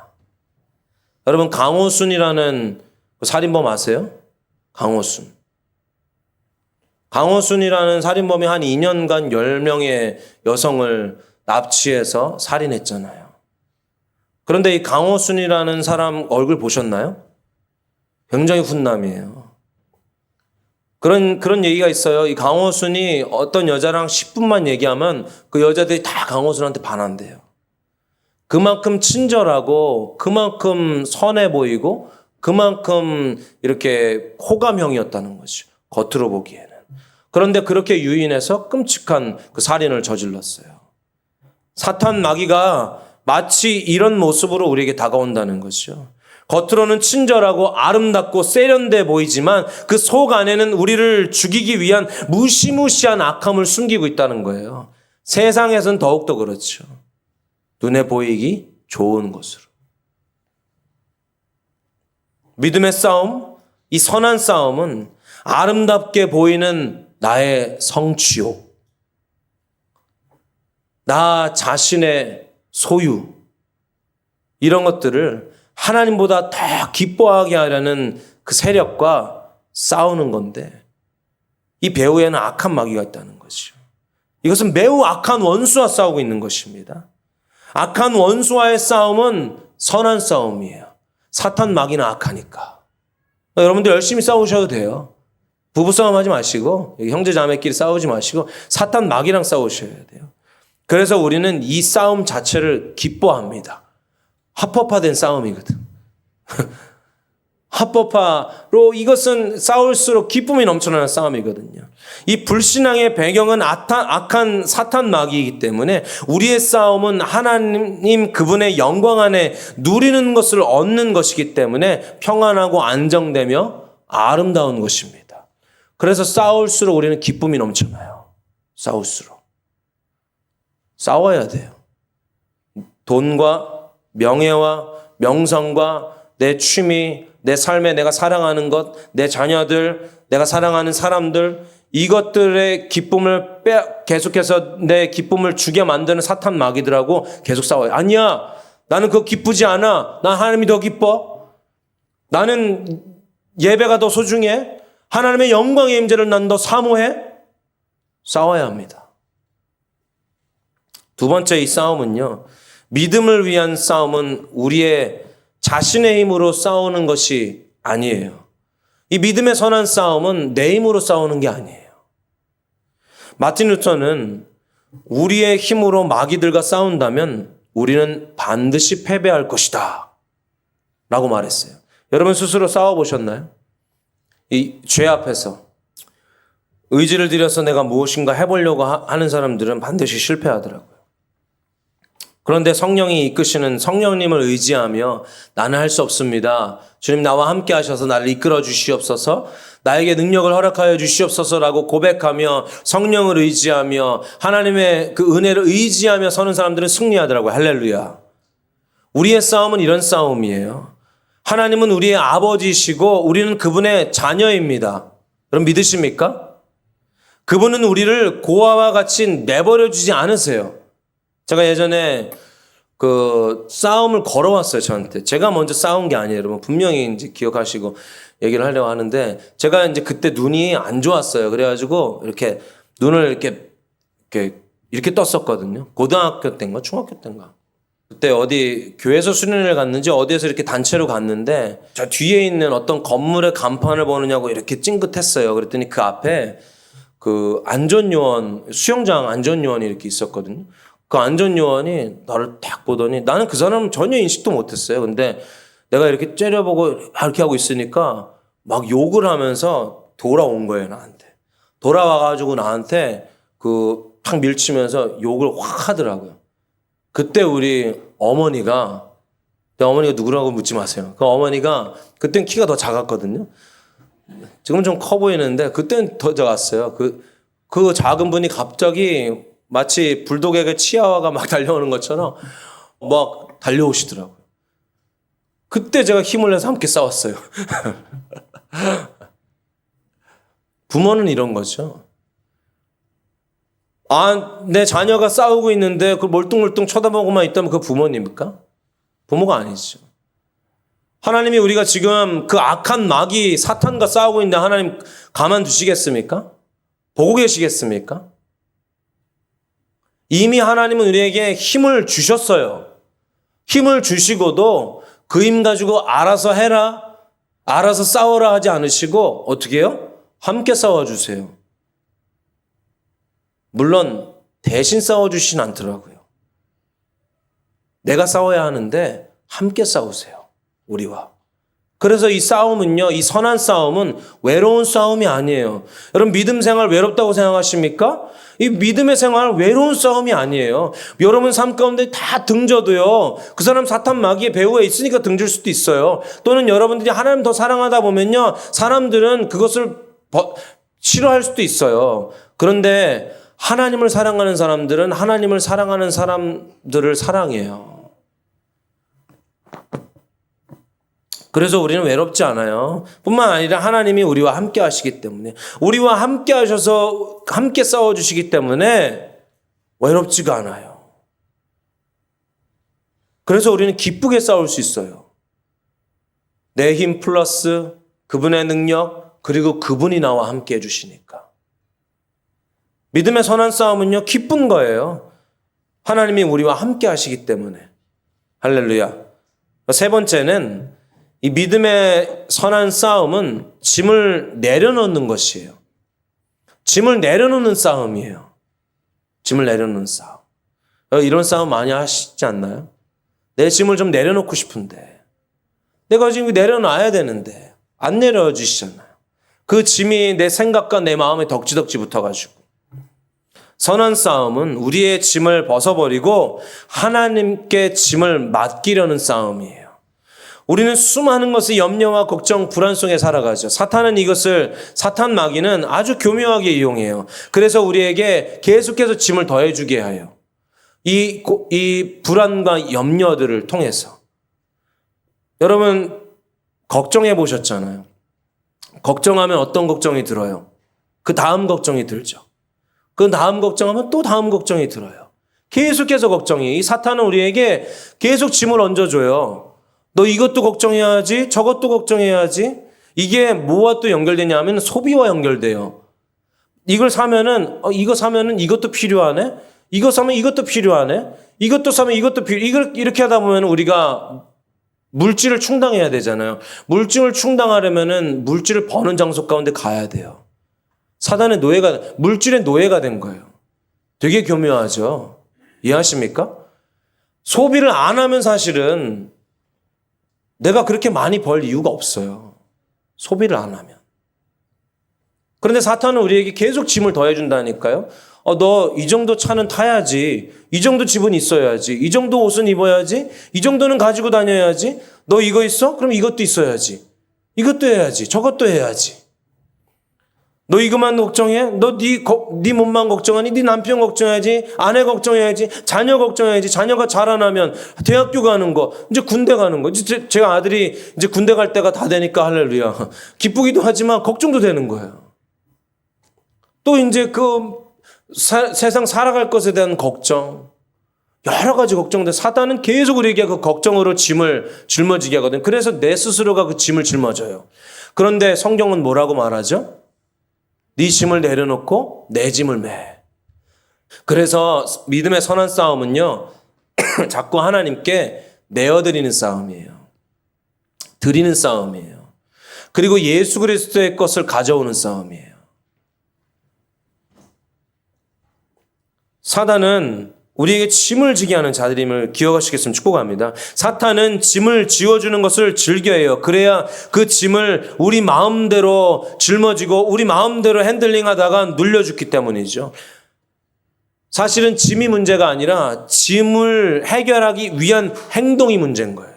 여러분, 강호순이라는 살인범 아세요? 강호순. 강호순이라는 살인범이 한 2년간 10명의 여성을 납치해서 살인했잖아요. 그런데 이 강호순이라는 사람 얼굴 보셨나요? 굉장히 훈남이에요. 그런 얘기가 있어요. 이 강호순이 어떤 여자랑 10분만 얘기하면 그 여자들이 다 강호순한테 반한대요. 그만큼 친절하고 그만큼 선해 보이고 그만큼 이렇게 호감형이었다는 거죠. 겉으로 보기에는. 그런데 그렇게 유인해서 끔찍한 그 살인을 저질렀어요. 사탄 마귀가 마치 이런 모습으로 우리에게 다가온다는 거죠. 겉으로는 친절하고 아름답고 세련돼 보이지만 그 속 안에는 우리를 죽이기 위한 무시무시한 악함을 숨기고 있다는 거예요. 세상에서는 더욱더 그렇죠. 눈에 보이기 좋은 것으로. 믿음의 싸움, 이 선한 싸움은 아름답게 보이는 나의 성취욕, 나 자신의 소유, 이런 것들을 하나님보다 더 기뻐하게 하려는 그 세력과 싸우는 건데, 이 배후에는 악한 마귀가 있다는 것이죠. 이것은 매우 악한 원수와 싸우고 있는 것입니다. 악한 원수와의 싸움은 선한 싸움이에요. 사탄 마귀는 악하니까. 여러분들 열심히 싸우셔도 돼요. 부부싸움 하지 마시고, 형제 자매끼리 싸우지 마시고 사탄 마귀랑 싸우셔야 돼요. 그래서 우리는 이 싸움 자체를 기뻐합니다. 합법화된 싸움이거든. 합법화로 이것은 싸울수록 기쁨이 넘쳐나는 싸움이거든요. 이 불신앙의 배경은 악한 사탄 마귀이기 때문에 우리의 싸움은 하나님 그분의 영광 안에 누리는 것을 얻는 것이기 때문에 평안하고 안정되며 아름다운 것입니다. 그래서 싸울수록 우리는 기쁨이 넘쳐나요. 싸울수록. 싸워야 돼요. 돈과 명예와 명성과 내 취미, 내 삶에 내가 사랑하는 것, 내 자녀들, 내가 사랑하는 사람들, 이것들의 기쁨을 계속해서 내 기쁨을 주게 만드는 사탄 마귀들하고 계속 싸워요. 아니야, 나는 그거 기쁘지 않아. 난 하나님이 더 기뻐. 나는 예배가 더 소중해. 하나님의 영광의 임재를 난 더 사모해. 싸워야 합니다. 두 번째, 이 싸움은요, 믿음을 위한 싸움은 우리의 자신의 힘으로 싸우는 것이 아니에요. 이 믿음의 선한 싸움은 내 힘으로 싸우는 게 아니에요. 마틴 루터는 우리의 힘으로 마귀들과 싸운다면 우리는 반드시 패배할 것이다 라고 말했어요. 여러분 스스로 싸워보셨나요? 이 죄 앞에서 의지를 들여서 내가 무엇인가 해보려고 하는 사람들은 반드시 실패하더라고요. 그런데 성령이 이끄시는 성령님을 의지하며 나는 할 수 없습니다. 주님 나와 함께 하셔서 나를 이끌어 주시옵소서, 나에게 능력을 허락하여 주시옵소서라고 고백하며 성령을 의지하며 하나님의 그 은혜를 의지하며 서는 사람들은 승리하더라고요. 할렐루야. 우리의 싸움은 이런 싸움이에요. 하나님은 우리의 아버지시고 우리는 그분의 자녀입니다. 여러분 믿으십니까? 그분은 우리를 고아와 같이 내버려 주지 않으세요. 제가 예전에 그 싸움을 걸어왔어요, 저한테. 제가 먼저 싸운 게 아니에요, 여러분. 분명히 이제 기억하시고 얘기를 하려고 하는데, 제가 이제 그때 눈이 안 좋았어요. 그래가지고 이렇게 눈을 이렇게 떴었거든요. 고등학교 때인가, 중학교 때인가. 그때 어디 교회에서 수련회를 갔는지 어디에서 이렇게 단체로 갔는데, 저 뒤에 있는 어떤 건물의 간판을 보느냐고 이렇게 찡긋했어요. 그랬더니 그 앞에 그 안전요원, 수영장 안전요원이 이렇게 있었거든요. 그 안전요원이 나를 딱 보더니 나는 그 사람 전혀 인식도 못했어요. 근데 내가 이렇게 째려보고 이렇게 하고 있으니까 막 욕을 하면서 돌아온 거예요, 나한테. 돌아와가지고 나한테 탁 밀치면서 욕을 확 하더라고요. 그때 우리 어머니가 누구라고 묻지 마세요. 그 어머니가 그땐 키가 더 작았거든요. 지금은 좀 커 보이는데 그때는 더 작았어요. 그 작은 분이 갑자기 마치 불독에게 치아와가 막 달려오는 것처럼 막 달려오시더라고요. 그때 제가 힘을 내서 함께 싸웠어요. 부모는 이런 거죠. 내 자녀가 싸우고 있는데 그걸 멀뚱멀뚱 쳐다보고만 있다면 그 부모님입니까? 부모가 아니죠. 하나님이 우리가 지금 그 악한 마귀 사탄과 싸우고 있는데 하나님 가만두시겠습니까? 보고 계시겠습니까? 이미 하나님은 우리에게 힘을 주셨어요. 힘을 주시고도 그 힘 가지고 알아서 해라, 알아서 싸워라 하지 않으시고 어떻게 해요? 함께 싸워주세요. 물론 대신 싸워주시진 않더라고요. 내가 싸워야 하는데 함께 싸우세요. 우리와. 그래서 이 싸움은요, 이 선한 싸움은 외로운 싸움이 아니에요. 여러분 믿음 생활 외롭다고 생각하십니까? 이 믿음의 생활 외로운 싸움이 아니에요. 여러분 삶 가운데 다 등져도요, 그 사람 사탄 마귀의 배후에 있으니까 등질 수도 있어요. 또는 여러분들이 하나님 더 사랑하다 보면요, 사람들은 그것을 싫어할 수도 있어요. 그런데 하나님을 사랑하는 사람들은 하나님을 사랑하는 사람들을 사랑해요. 그래서 우리는 외롭지 않아요. 뿐만 아니라 하나님이 우리와 함께 하시기 때문에, 우리와 함께 하셔서 함께 싸워주시기 때문에 외롭지가 않아요. 그래서 우리는 기쁘게 싸울 수 있어요. 내 힘 플러스 그분의 능력, 그리고 그분이 나와 함께 해주시니까. 믿음의 선한 싸움은요, 기쁜 거예요. 하나님이 우리와 함께 하시기 때문에. 할렐루야. 세 번째는 이 믿음의 선한 싸움은 짐을 내려놓는 것이에요. 짐을 내려놓는 싸움이에요. 짐을 내려놓는 싸움. 이런 싸움 많이 하시지 않나요? 내 짐을 좀 내려놓고 싶은데, 내가 지금 내려놔야 되는데 안 내려주시잖아요. 그 짐이 내 생각과 내 마음에 덕지덕지 붙어가지고. 선한 싸움은 우리의 짐을 벗어버리고 하나님께 짐을 맡기려는 싸움이에요. 우리는 수많은 것을 염려와 걱정, 불안 속에 살아가죠. 사탄 마귀는 아주 교묘하게 이용해요. 그래서 우리에게 계속해서 짐을 더해주게 해요. 이 불안과 염려들을 통해서. 여러분, 걱정해 보셨잖아요. 걱정하면 어떤 걱정이 들어요? 그 다음 걱정이 들죠. 그 다음 걱정하면 또 다음 걱정이 들어요. 계속해서 걱정이. 이 사탄은 우리에게 계속 짐을 얹어줘요. 너 이것도 걱정해야지, 저것도 걱정해야지. 이게 뭐와 또 연결되냐 하면 소비와 연결돼요. 이거 사면은 이것도 필요하네. 이거 사면 이것도 필요하네. 이것도 사면 이것도 이렇게 하다 보면 우리가 물질을 충당해야 되잖아요. 물질을 충당하려면은 물질을 버는 장소 가운데 가야 돼요. 사단의 물질의 노예가 된 거예요. 되게 교묘하죠. 이해하십니까? 소비를 안 하면 사실은 내가 그렇게 많이 벌 이유가 없어요. 소비를 안 하면. 그런데 사탄은 우리에게 계속 짐을 더해준다니까요. 너 이 정도 차는 타야지. 이 정도 집은 있어야지. 이 정도 옷은 입어야지. 이 정도는 가지고 다녀야지. 너 이거 있어? 그럼 이것도 있어야지. 이것도 해야지. 저것도 해야지. 너 이것만 걱정해? 너 네 몸만 걱정하니? 네 남편 걱정해야지. 아내 걱정해야지. 자녀 걱정해야지. 자녀가 자라나면 대학교 가는 거, 이제 군대 가는 거. 제가 아들이 이제 군대 갈 때가 다 되니까 할렐루야. 기쁘기도 하지만 걱정도 되는 거예요. 또 이제 세상 살아갈 것에 대한 걱정, 여러 가지 걱정인데 사단은 계속 우리에게 그 걱정으로 짐을 짊어지게 하거든요. 그래서 내 스스로가 그 짐을 짊어져요. 그런데 성경은 뭐라고 말하죠? 네 짐을 내려놓고 내 짐을 매. 그래서 믿음의 선한 싸움은요, 자꾸 하나님께 내어드리는 싸움이에요. 드리는 싸움이에요. 그리고 예수 그리스도의 것을 가져오는 싸움이에요. 사단은 우리에게 짐을 지게 하는 자들임을 기억하시겠으면 축복합니다. 사탄은 짐을 지워주는 것을 즐겨해요. 그래야 그 짐을 우리 마음대로 짊어지고 우리 마음대로 핸들링하다가 눌려죽기 때문이죠. 사실은 짐이 문제가 아니라 짐을 해결하기 위한 행동이 문제인 거예요.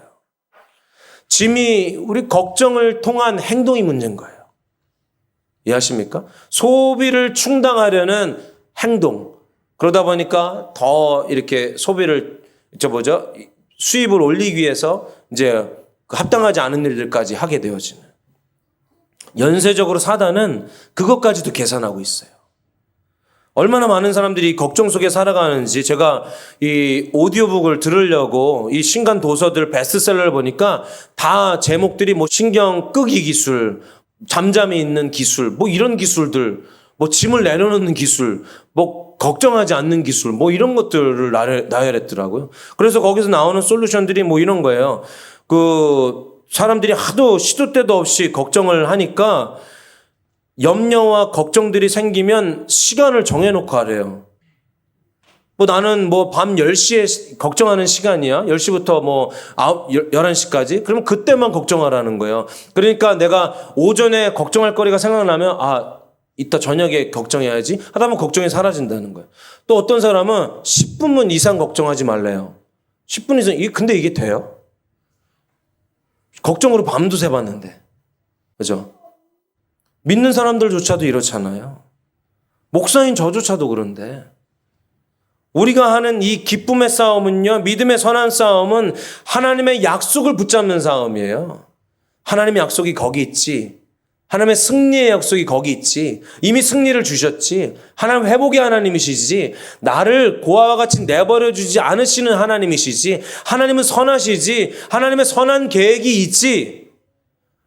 짐이 우리 걱정을 통한 행동이 문제인 거예요. 이해하십니까? 소비를 충당하려는 행동. 그러다 보니까 더 이렇게 소비를, 수입을 올리기 위해서 이제 합당하지 않은 일들까지 하게 되어지는. 연쇄적으로 사단은 그것까지도 계산하고 있어요. 얼마나 많은 사람들이 걱정 속에 살아가는지 제가 이 오디오북을 들으려고 이 신간 도서들 베스트셀러를 보니까 다 제목들이 뭐 신경 끄기 기술, 잠잠히 있는 기술, 뭐 이런 기술들, 뭐 짐을 내려놓는 기술, 뭐 걱정하지 않는 기술, 뭐 이런 것들을 나열했더라고요. 그래서 거기서 나오는 솔루션들이 뭐 이런 거예요. 사람들이 하도 시도 때도 없이 걱정을 하니까 염려와 걱정들이 생기면 시간을 정해놓고 하래요. 나는 밤 10시에 걱정하는 시간이야. 10시부터 11시까지. 그러면 그때만 걱정하라는 거예요. 그러니까 내가 오전에 걱정할 거리가 생각나면, 이따 저녁에 걱정해야지 하다 보면 걱정이 사라진다는 거예요. 또 어떤 사람은 10분 이상 걱정하지 말래요. 10분 이상, 근데 이게 돼요? 걱정으로 밤도 새봤는데. 그죠? 믿는 사람들조차도 이렇잖아요. 목사인 저조차도 그런데. 우리가 하는 이 기쁨의 싸움은요, 믿음의 선한 싸움은 하나님의 약속을 붙잡는 싸움이에요. 하나님의 약속이 거기 있지. 하나님의 승리의 약속이 거기 있지. 이미 승리를 주셨지. 하나님 회복의 하나님이시지. 나를 고아와 같이 내버려 주지 않으시는 하나님이시지. 하나님은 선하시지. 하나님의 선한 계획이 있지.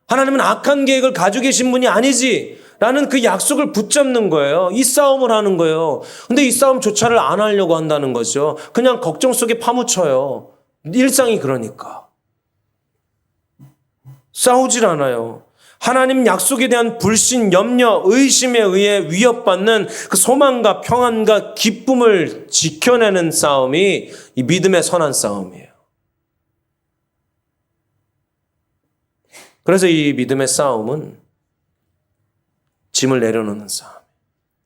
하나님은 악한 계획을 가지고 계신 분이 아니지. 라는 그 약속을 붙잡는 거예요. 이 싸움을 하는 거예요. 근데 이 싸움조차를 안 하려고 한다는 거죠. 그냥 걱정 속에 파묻혀요. 일상이 그러니까. 싸우질 않아요. 하나님 약속에 대한 불신, 염려, 의심에 의해 위협받는 그 소망과 평안과 기쁨을 지켜내는 싸움이 이 믿음의 선한 싸움이에요. 그래서 이 믿음의 싸움은 짐을 내려놓는 싸움.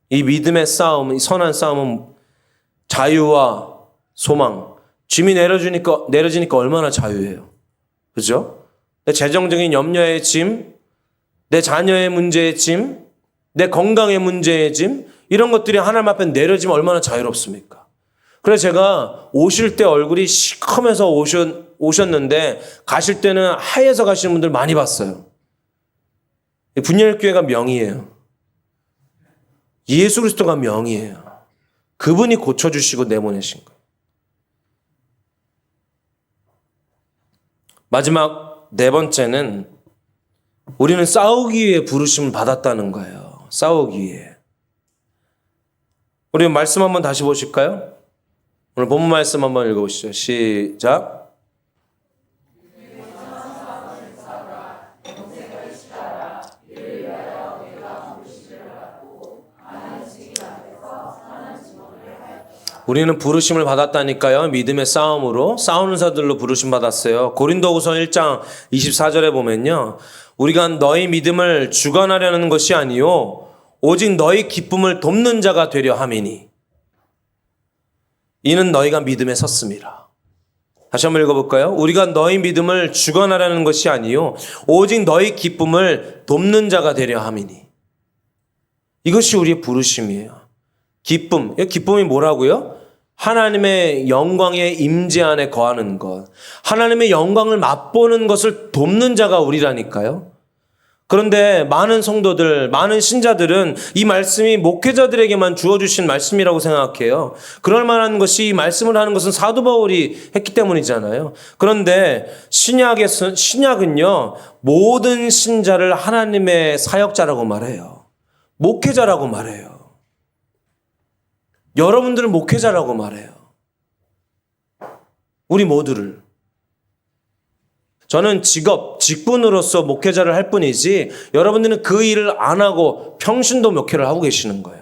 이 믿음의 싸움, 이 선한 싸움은 자유와 소망. 짐이 내려지니까 얼마나 자유해요. 그죠? 내 재정적인 염려의 짐, 내 자녀의 문제의 짐, 내 건강의 문제의 짐, 이런 것들이 하나님 앞에 내려지면 얼마나 자유롭습니까? 그래서 제가 오실 때 얼굴이 시커매서 오셨는데 가실 때는 하얘서 가시는 분들 많이 봤어요. 분열교회가 명이에요. 예수 그리스도가 명이에요. 그분이 고쳐주시고 내보내신 거예요. 마지막 네 번째는 우리는 싸우기 위해 부르심을 받았다는 거예요. 싸우기 위해. 우리 말씀 한번 다시 보실까요? 오늘 본문 말씀 한번 읽어보시죠. 시작. 우리는 부르심을 받았다니까요. 믿음의 싸움으로 싸우는 자들로 부르심 받았어요. 고린도후서 1장 24절에 보면요. 우리가 너희 믿음을 주관하려는 것이 아니요 오직 너희 기쁨을 돕는 자가 되려 함이니 이는 너희가 믿음에 섰습니다. 다시 한번 읽어볼까요? 우리가 너희 믿음을 주관하려는 것이 아니요 오직 너희 기쁨을 돕는 자가 되려 함이니 이것이 우리의 부르심이에요. 기쁨이 뭐라고요? 하나님의 영광의 임재 안에 거하는 것, 하나님의 영광을 맛보는 것을 돕는 자가 우리라니까요. 그런데 많은 성도들, 많은 신자들은 이 말씀이 목회자들에게만 주어주신 말씀이라고 생각해요. 그럴 만한 것이 이 말씀을 하는 것은 사도 바울이 했기 때문이잖아요. 그런데 신약은요, 모든 신자를 하나님의 사역자라고 말해요. 목회자라고 말해요. 여러분들은 목회자라고 말해요. 우리 모두를. 저는 직분으로서 목회자를 할 뿐이지 여러분들은 그 일을 안 하고 평신도 목회를 하고 계시는 거예요.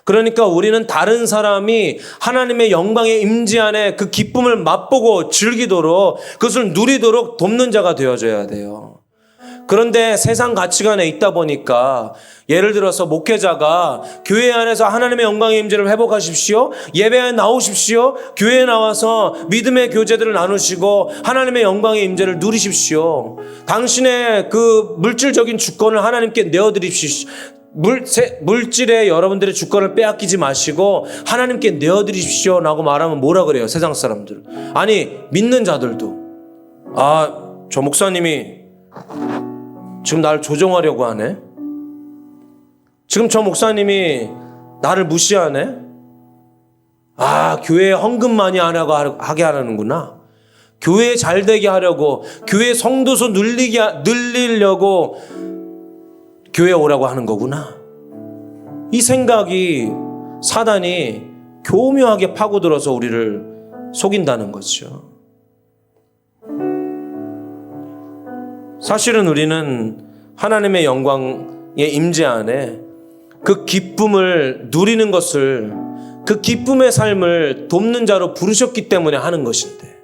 그러니까 우리는 다른 사람이 하나님의 영광의 임재 안에 그 기쁨을 맛보고 즐기도록 그것을 누리도록 돕는 자가 되어줘야 돼요. 그런데 세상 가치관에 있다 보니까 예를 들어서 목회자가 교회 안에서 하나님의 영광의 임재를 회복하십시오. 예배에 나오십시오. 교회에 나와서 믿음의 교제들을 나누시고 하나님의 영광의 임재를 누리십시오. 당신의 그 물질적인 주권을 하나님께 내어드립시오. 물질에 여러분들의 주권을 빼앗기지 마시고 하나님께 내어드리십시오 라고 말하면 뭐라 그래요? 세상 사람들. 아니 믿는 자들도 저 목사님이 지금 나를 조종하려고 하네. 지금 저 목사님이 나를 무시하네. 교회에 헌금 많이 하게 하라는구나. 교회 잘 되게 하려고, 교회 성도수 늘리려고 교회에 오라고 하는 거구나. 이 생각이 사단이 교묘하게 파고들어서 우리를 속인다는 거죠. 사실은 우리는 하나님의 영광의 임재 안에 그 기쁨을 누리는 것을, 그 기쁨의 삶을 돕는 자로 부르셨기 때문에 하는 것인데,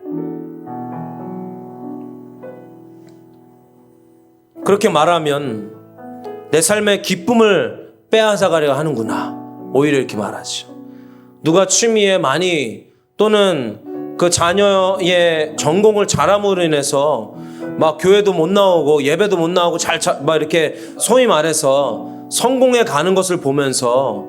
그렇게 말하면 내 삶의 기쁨을 빼앗아가려 하는구나, 오히려 이렇게 말하죠. 누가 취미에 많이 또는 그 자녀의 전공을 잘함으로 인해서 막 교회도 못 나오고 예배도 못 나오고 막 이렇게 소위 말해서 성공해 가는 것을 보면서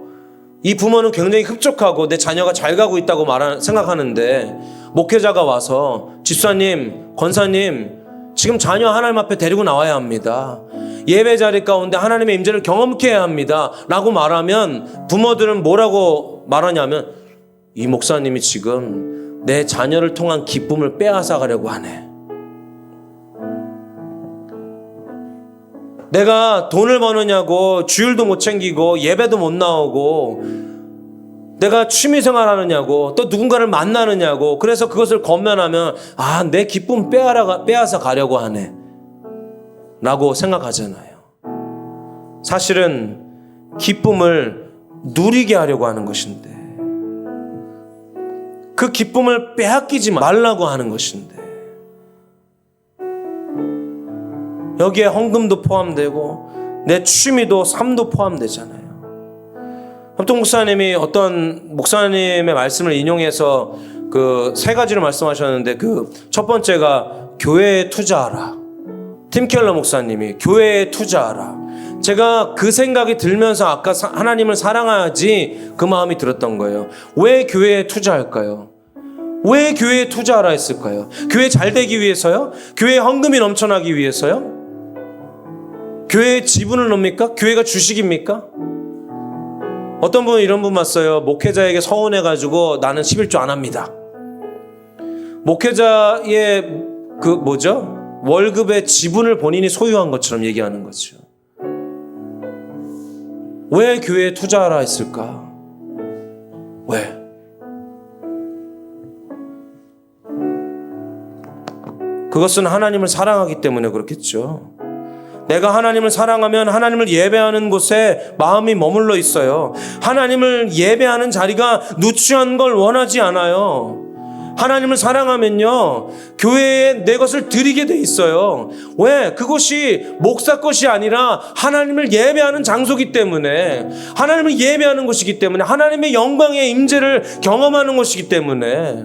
이 부모는 굉장히 흡족하고 내 자녀가 잘 가고 있다고 생각하는데, 목회자가 와서 집사님, 권사님, 지금 자녀 하나님 앞에 데리고 나와야 합니다. 예배 자리 가운데 하나님의 임재를 경험케 해야 합니다 라고 말하면 부모들은 뭐라고 말하냐면, 이 목사님이 지금 내 자녀를 통한 기쁨을 빼앗아 가려고 하네. 내가 돈을 버느냐고 주일도 못 챙기고 예배도 못 나오고 내가 취미생활 하느냐고 또 누군가를 만나느냐고 그래서 그것을 권면하면 내 기쁨 빼앗아 가려고 하네 라고 생각하잖아요. 사실은 기쁨을 누리게 하려고 하는 것인데, 그 기쁨을 빼앗기지 말라고 하는 것인데, 여기에 헌금도 포함되고 내 취미도 삶도 포함되잖아요. 협동 목사님이 어떤 목사님의 말씀을 인용해서 그 세 가지를 말씀하셨는데, 그 첫 번째가 교회에 투자하라. 팀 켈러 목사님이 교회에 투자하라. 제가 그 생각이 들면서 아까 하나님을 사랑해야지 그 마음이 들었던 거예요. 왜 교회에 투자할까요? 왜 교회에 투자하라 했을까요? 교회 잘 되기 위해서요? 교회에 헌금이 넘쳐나기 위해서요? 교회에 지분을 넣습니까? 교회가 주식입니까? 어떤 분은 이런 분 봤어요. 목회자에게 서운해가지고 나는 11조 안 합니다. 목회자의 월급의 지분을 본인이 소유한 것처럼 얘기하는 거죠. 왜 교회에 투자하라 했을까? 왜? 그것은 하나님을 사랑하기 때문에 그렇겠죠. 내가 하나님을 사랑하면 하나님을 예배하는 곳에 마음이 머물러 있어요. 하나님을 예배하는 자리가 누추한 걸 원하지 않아요. 하나님을 사랑하면요, 교회에 내 것을 드리게 돼 있어요. 왜? 그곳이 목사 것이 아니라 하나님을 예배하는 장소이기 때문에, 하나님을 예배하는 곳이기 때문에, 하나님의 영광의 임재를 경험하는 곳이기 때문에.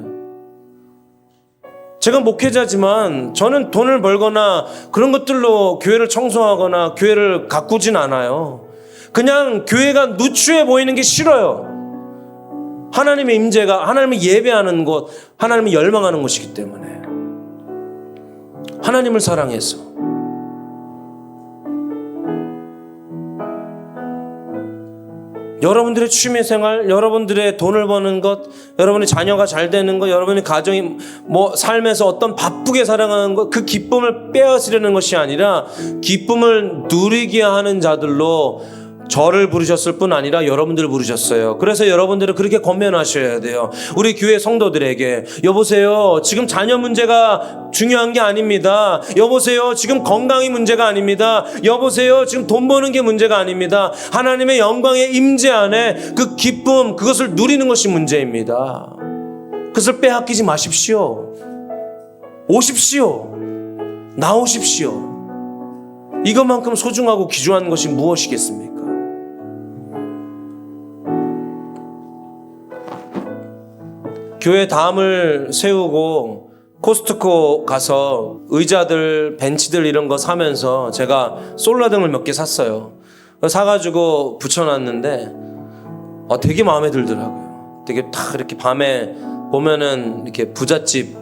제가 목회자지만 저는 돈을 벌거나 그런 것들로 교회를 청소하거나 교회를 가꾸진 않아요. 그냥 교회가 누추해 보이는 게 싫어요. 하나님의 임재가, 하나님을 예배하는 곳, 하나님을 열망하는 곳이기 때문에. 하나님을 사랑해서. 여러분들의 취미생활, 여러분들의 돈을 버는 것, 여러분의 자녀가 잘 되는 것, 여러분의 가정이 삶에서 어떤 바쁘게 살아가는 것, 그 기쁨을 빼앗으려는 것이 아니라 기쁨을 누리게 하는 자들로 저를 부르셨을 뿐 아니라 여러분들을 부르셨어요. 그래서 여러분들은 그렇게 권면하셔야 돼요. 우리 교회 성도들에게, 여보세요, 지금 자녀 문제가 중요한 게 아닙니다. 여보세요, 지금 건강이 문제가 아닙니다. 여보세요, 지금 돈 버는 게 문제가 아닙니다. 하나님의 영광의 임재 안에 그 기쁨, 그것을 누리는 것이 문제입니다. 그것을 빼앗기지 마십시오. 오십시오. 나오십시오. 이것만큼 소중하고 귀중한 것이 무엇이겠습니까? 교회 담을 세우고 코스트코 가서 의자들, 벤치들 이런 거 사면서 제가 솔라등을 몇 개 샀어요. 사가지고 붙여놨는데 되게 마음에 들더라고요. 되게 딱 이렇게 밤에 보면은 이렇게 부잣집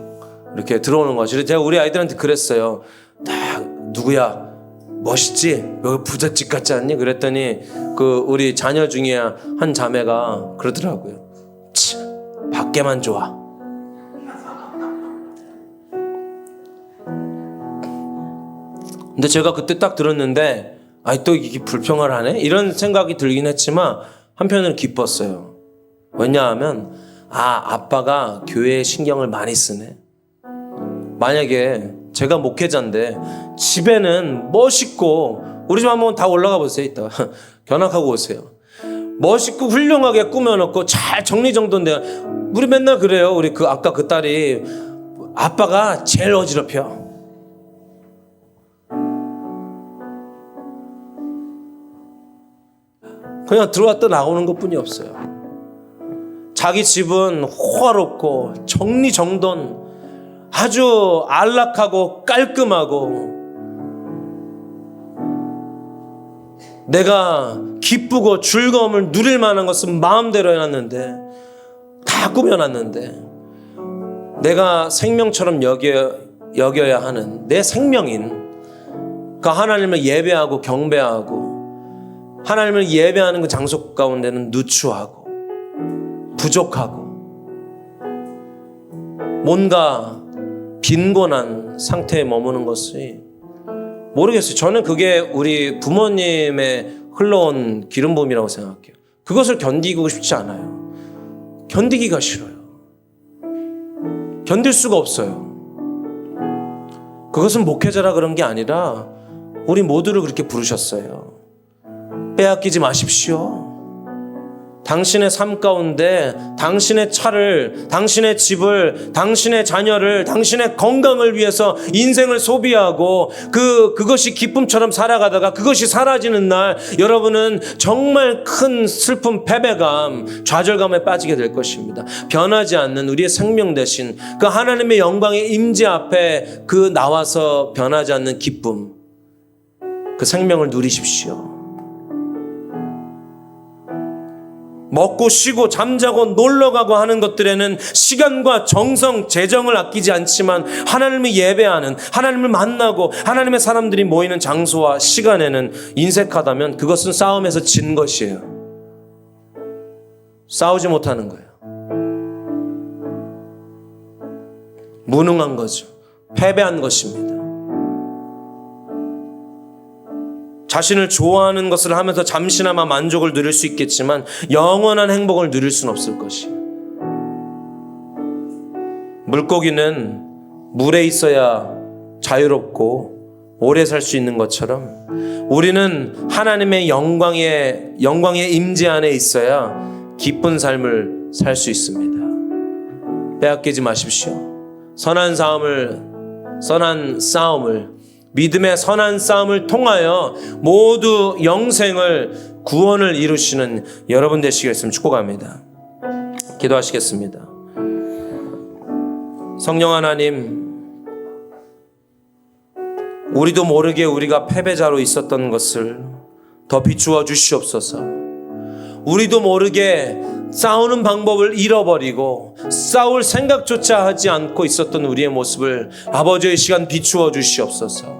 이렇게 들어오는 거죠. 그래서 제가 우리 아이들한테 그랬어요. 딱 누구야? 멋있지? 여기 부잣집 같지 않니? 그랬더니 그 우리 자녀 중에 한 자매가 그러더라고요. 밖에만 좋아. 근데 제가 그때 딱 들었는데 또 이게 불평을 하네? 이런 생각이 들긴 했지만 한편으로는 기뻤어요. 왜냐하면 아빠가 교회에 신경을 많이 쓰네. 만약에 제가 목회자인데 집에는 멋있고, 우리 집 한번 다 올라가 보세요. 이따 견학하고 오세요. 멋있고 훌륭하게 꾸며놓고 잘 정리정돈돼. 우리 맨날 그래요. 우리 아까 그 딸이 아빠가 제일 어지럽혀. 그냥 들어왔다 나오는 것뿐이 없어요. 자기 집은 호화롭고 정리정돈, 아주 안락하고 깔끔하고, 내가 기쁘고 즐거움을 누릴 만한 것은 마음대로 해놨는데, 다 꾸며놨는데, 내가 생명처럼 여겨야 하는 내 생명인 그 하나님을 예배하고 경배하고 하나님을 예배하는 그 장소 가운데는 누추하고 부족하고 뭔가 빈곤한 상태에 머무는 것이, 모르겠어요. 저는 그게 우리 부모님의 흘러온 기름 부음이라고 생각해요. 그것을 견디고 싶지 않아요. 견디기가 싫어요. 견딜 수가 없어요. 그것은 목회자라 그런 게 아니라 우리 모두를 그렇게 부르셨어요. 빼앗기지 마십시오. 당신의 삶 가운데 당신의 차를, 당신의 집을, 당신의 자녀를, 당신의 건강을 위해서 인생을 소비하고 그것이 기쁨처럼 살아가다가 그것이 사라지는 날, 여러분은 정말 큰 슬픔, 패배감, 좌절감에 빠지게 될 것입니다. 변하지 않는 우리의 생명 대신 그 하나님의 영광의 임재 앞에 나와서 변하지 않는 기쁨, 그 생명을 누리십시오. 먹고 쉬고 잠자고 놀러가고 하는 것들에는 시간과 정성, 재정을 아끼지 않지만 하나님을 예배하는, 하나님을 만나고 하나님의 사람들이 모이는 장소와 시간에는 인색하다면 그것은 싸움에서 진 것이에요. 싸우지 못하는 거예요. 무능한 거죠. 패배한 것입니다. 자신을 좋아하는 것을 하면서 잠시나마 만족을 누릴 수 있겠지만 영원한 행복을 누릴 수는 없을 것이에요. 물고기는 물에 있어야 자유롭고 오래 살 수 있는 것처럼 우리는 하나님의 영광의 임재 안에 있어야 기쁜 삶을 살 수 있습니다. 빼앗기지 마십시오. 선한 싸움을 믿음의 선한 싸움을 통하여 모두 영생을 구원을 이루시는 여러분 되시겠으면 축복합니다. 기도하시겠습니다. 성령 하나님, 우리도 모르게 우리가 패배자로 있었던 것을 더 비추어 주시옵소서. 우리도 모르게 싸우는 방법을 잃어버리고 싸울 생각조차 하지 않고 있었던 우리의 모습을 아버지의 시간 비추어 주시옵소서.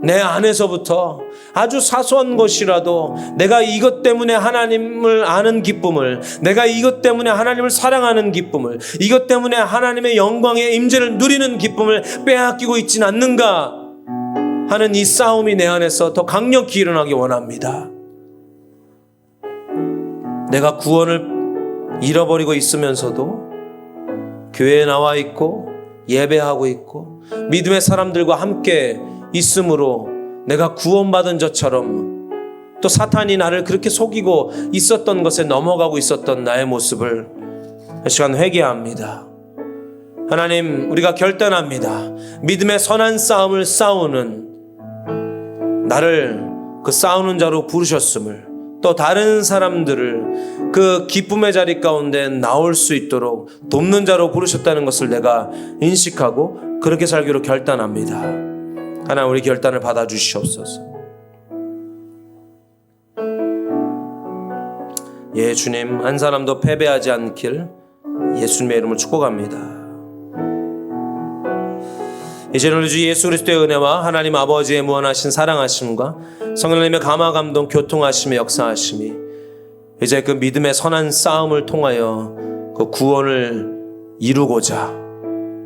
내 안에서부터 아주 사소한 것이라도 내가 이것 때문에 하나님을 아는 기쁨을, 내가 이것 때문에 하나님을 사랑하는 기쁨을, 이것 때문에 하나님의 영광의 임재를 누리는 기쁨을 빼앗기고 있진 않는가 하는 이 싸움이 내 안에서 더 강력히 일어나기 원합니다. 내가 구원을 잃어버리고 있으면서도 교회에 나와 있고 예배하고 있고 믿음의 사람들과 함께 있으므로 내가 구원받은 저처럼 또 사탄이 나를 그렇게 속이고 있었던 것에 넘어가고 있었던 나의 모습을 이 시간 회개합니다. 하나님, 우리가 결단합니다. 믿음의 선한 싸움을 싸우는 나를 그 싸우는 자로 부르셨음을, 또 다른 사람들을 그 기쁨의 자리 가운데 나올 수 있도록 돕는 자로 부르셨다는 것을 내가 인식하고 그렇게 살기로 결단합니다. 하나님, 우리 결단을 받아주시옵소서. 예, 주님, 한 사람도 패배하지 않길 예수님의 이름을 축복합니다. 이제는 우리 주 예수 그리스도의 은혜와 하나님 아버지의 무한하신 사랑하심과 성령님의 감화 감동 교통하심의 역사하심이 이제 그 믿음의 선한 싸움을 통하여 그 구원을 이루고자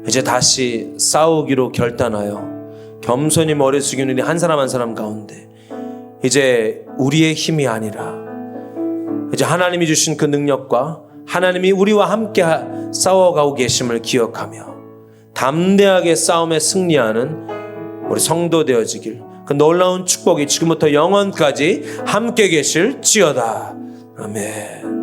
이제 다시 싸우기로 결단하여 겸손히 머리 숙이는 우리 한 사람 한 사람 가운데 이제 우리의 힘이 아니라 이제 하나님이 주신 그 능력과 하나님이 우리와 함께 싸워가고 계심을 기억하며 담대하게 싸움에 승리하는 우리 성도 되어지길, 그 놀라운 축복이 지금부터 영원까지 함께 계실지어다. 아멘.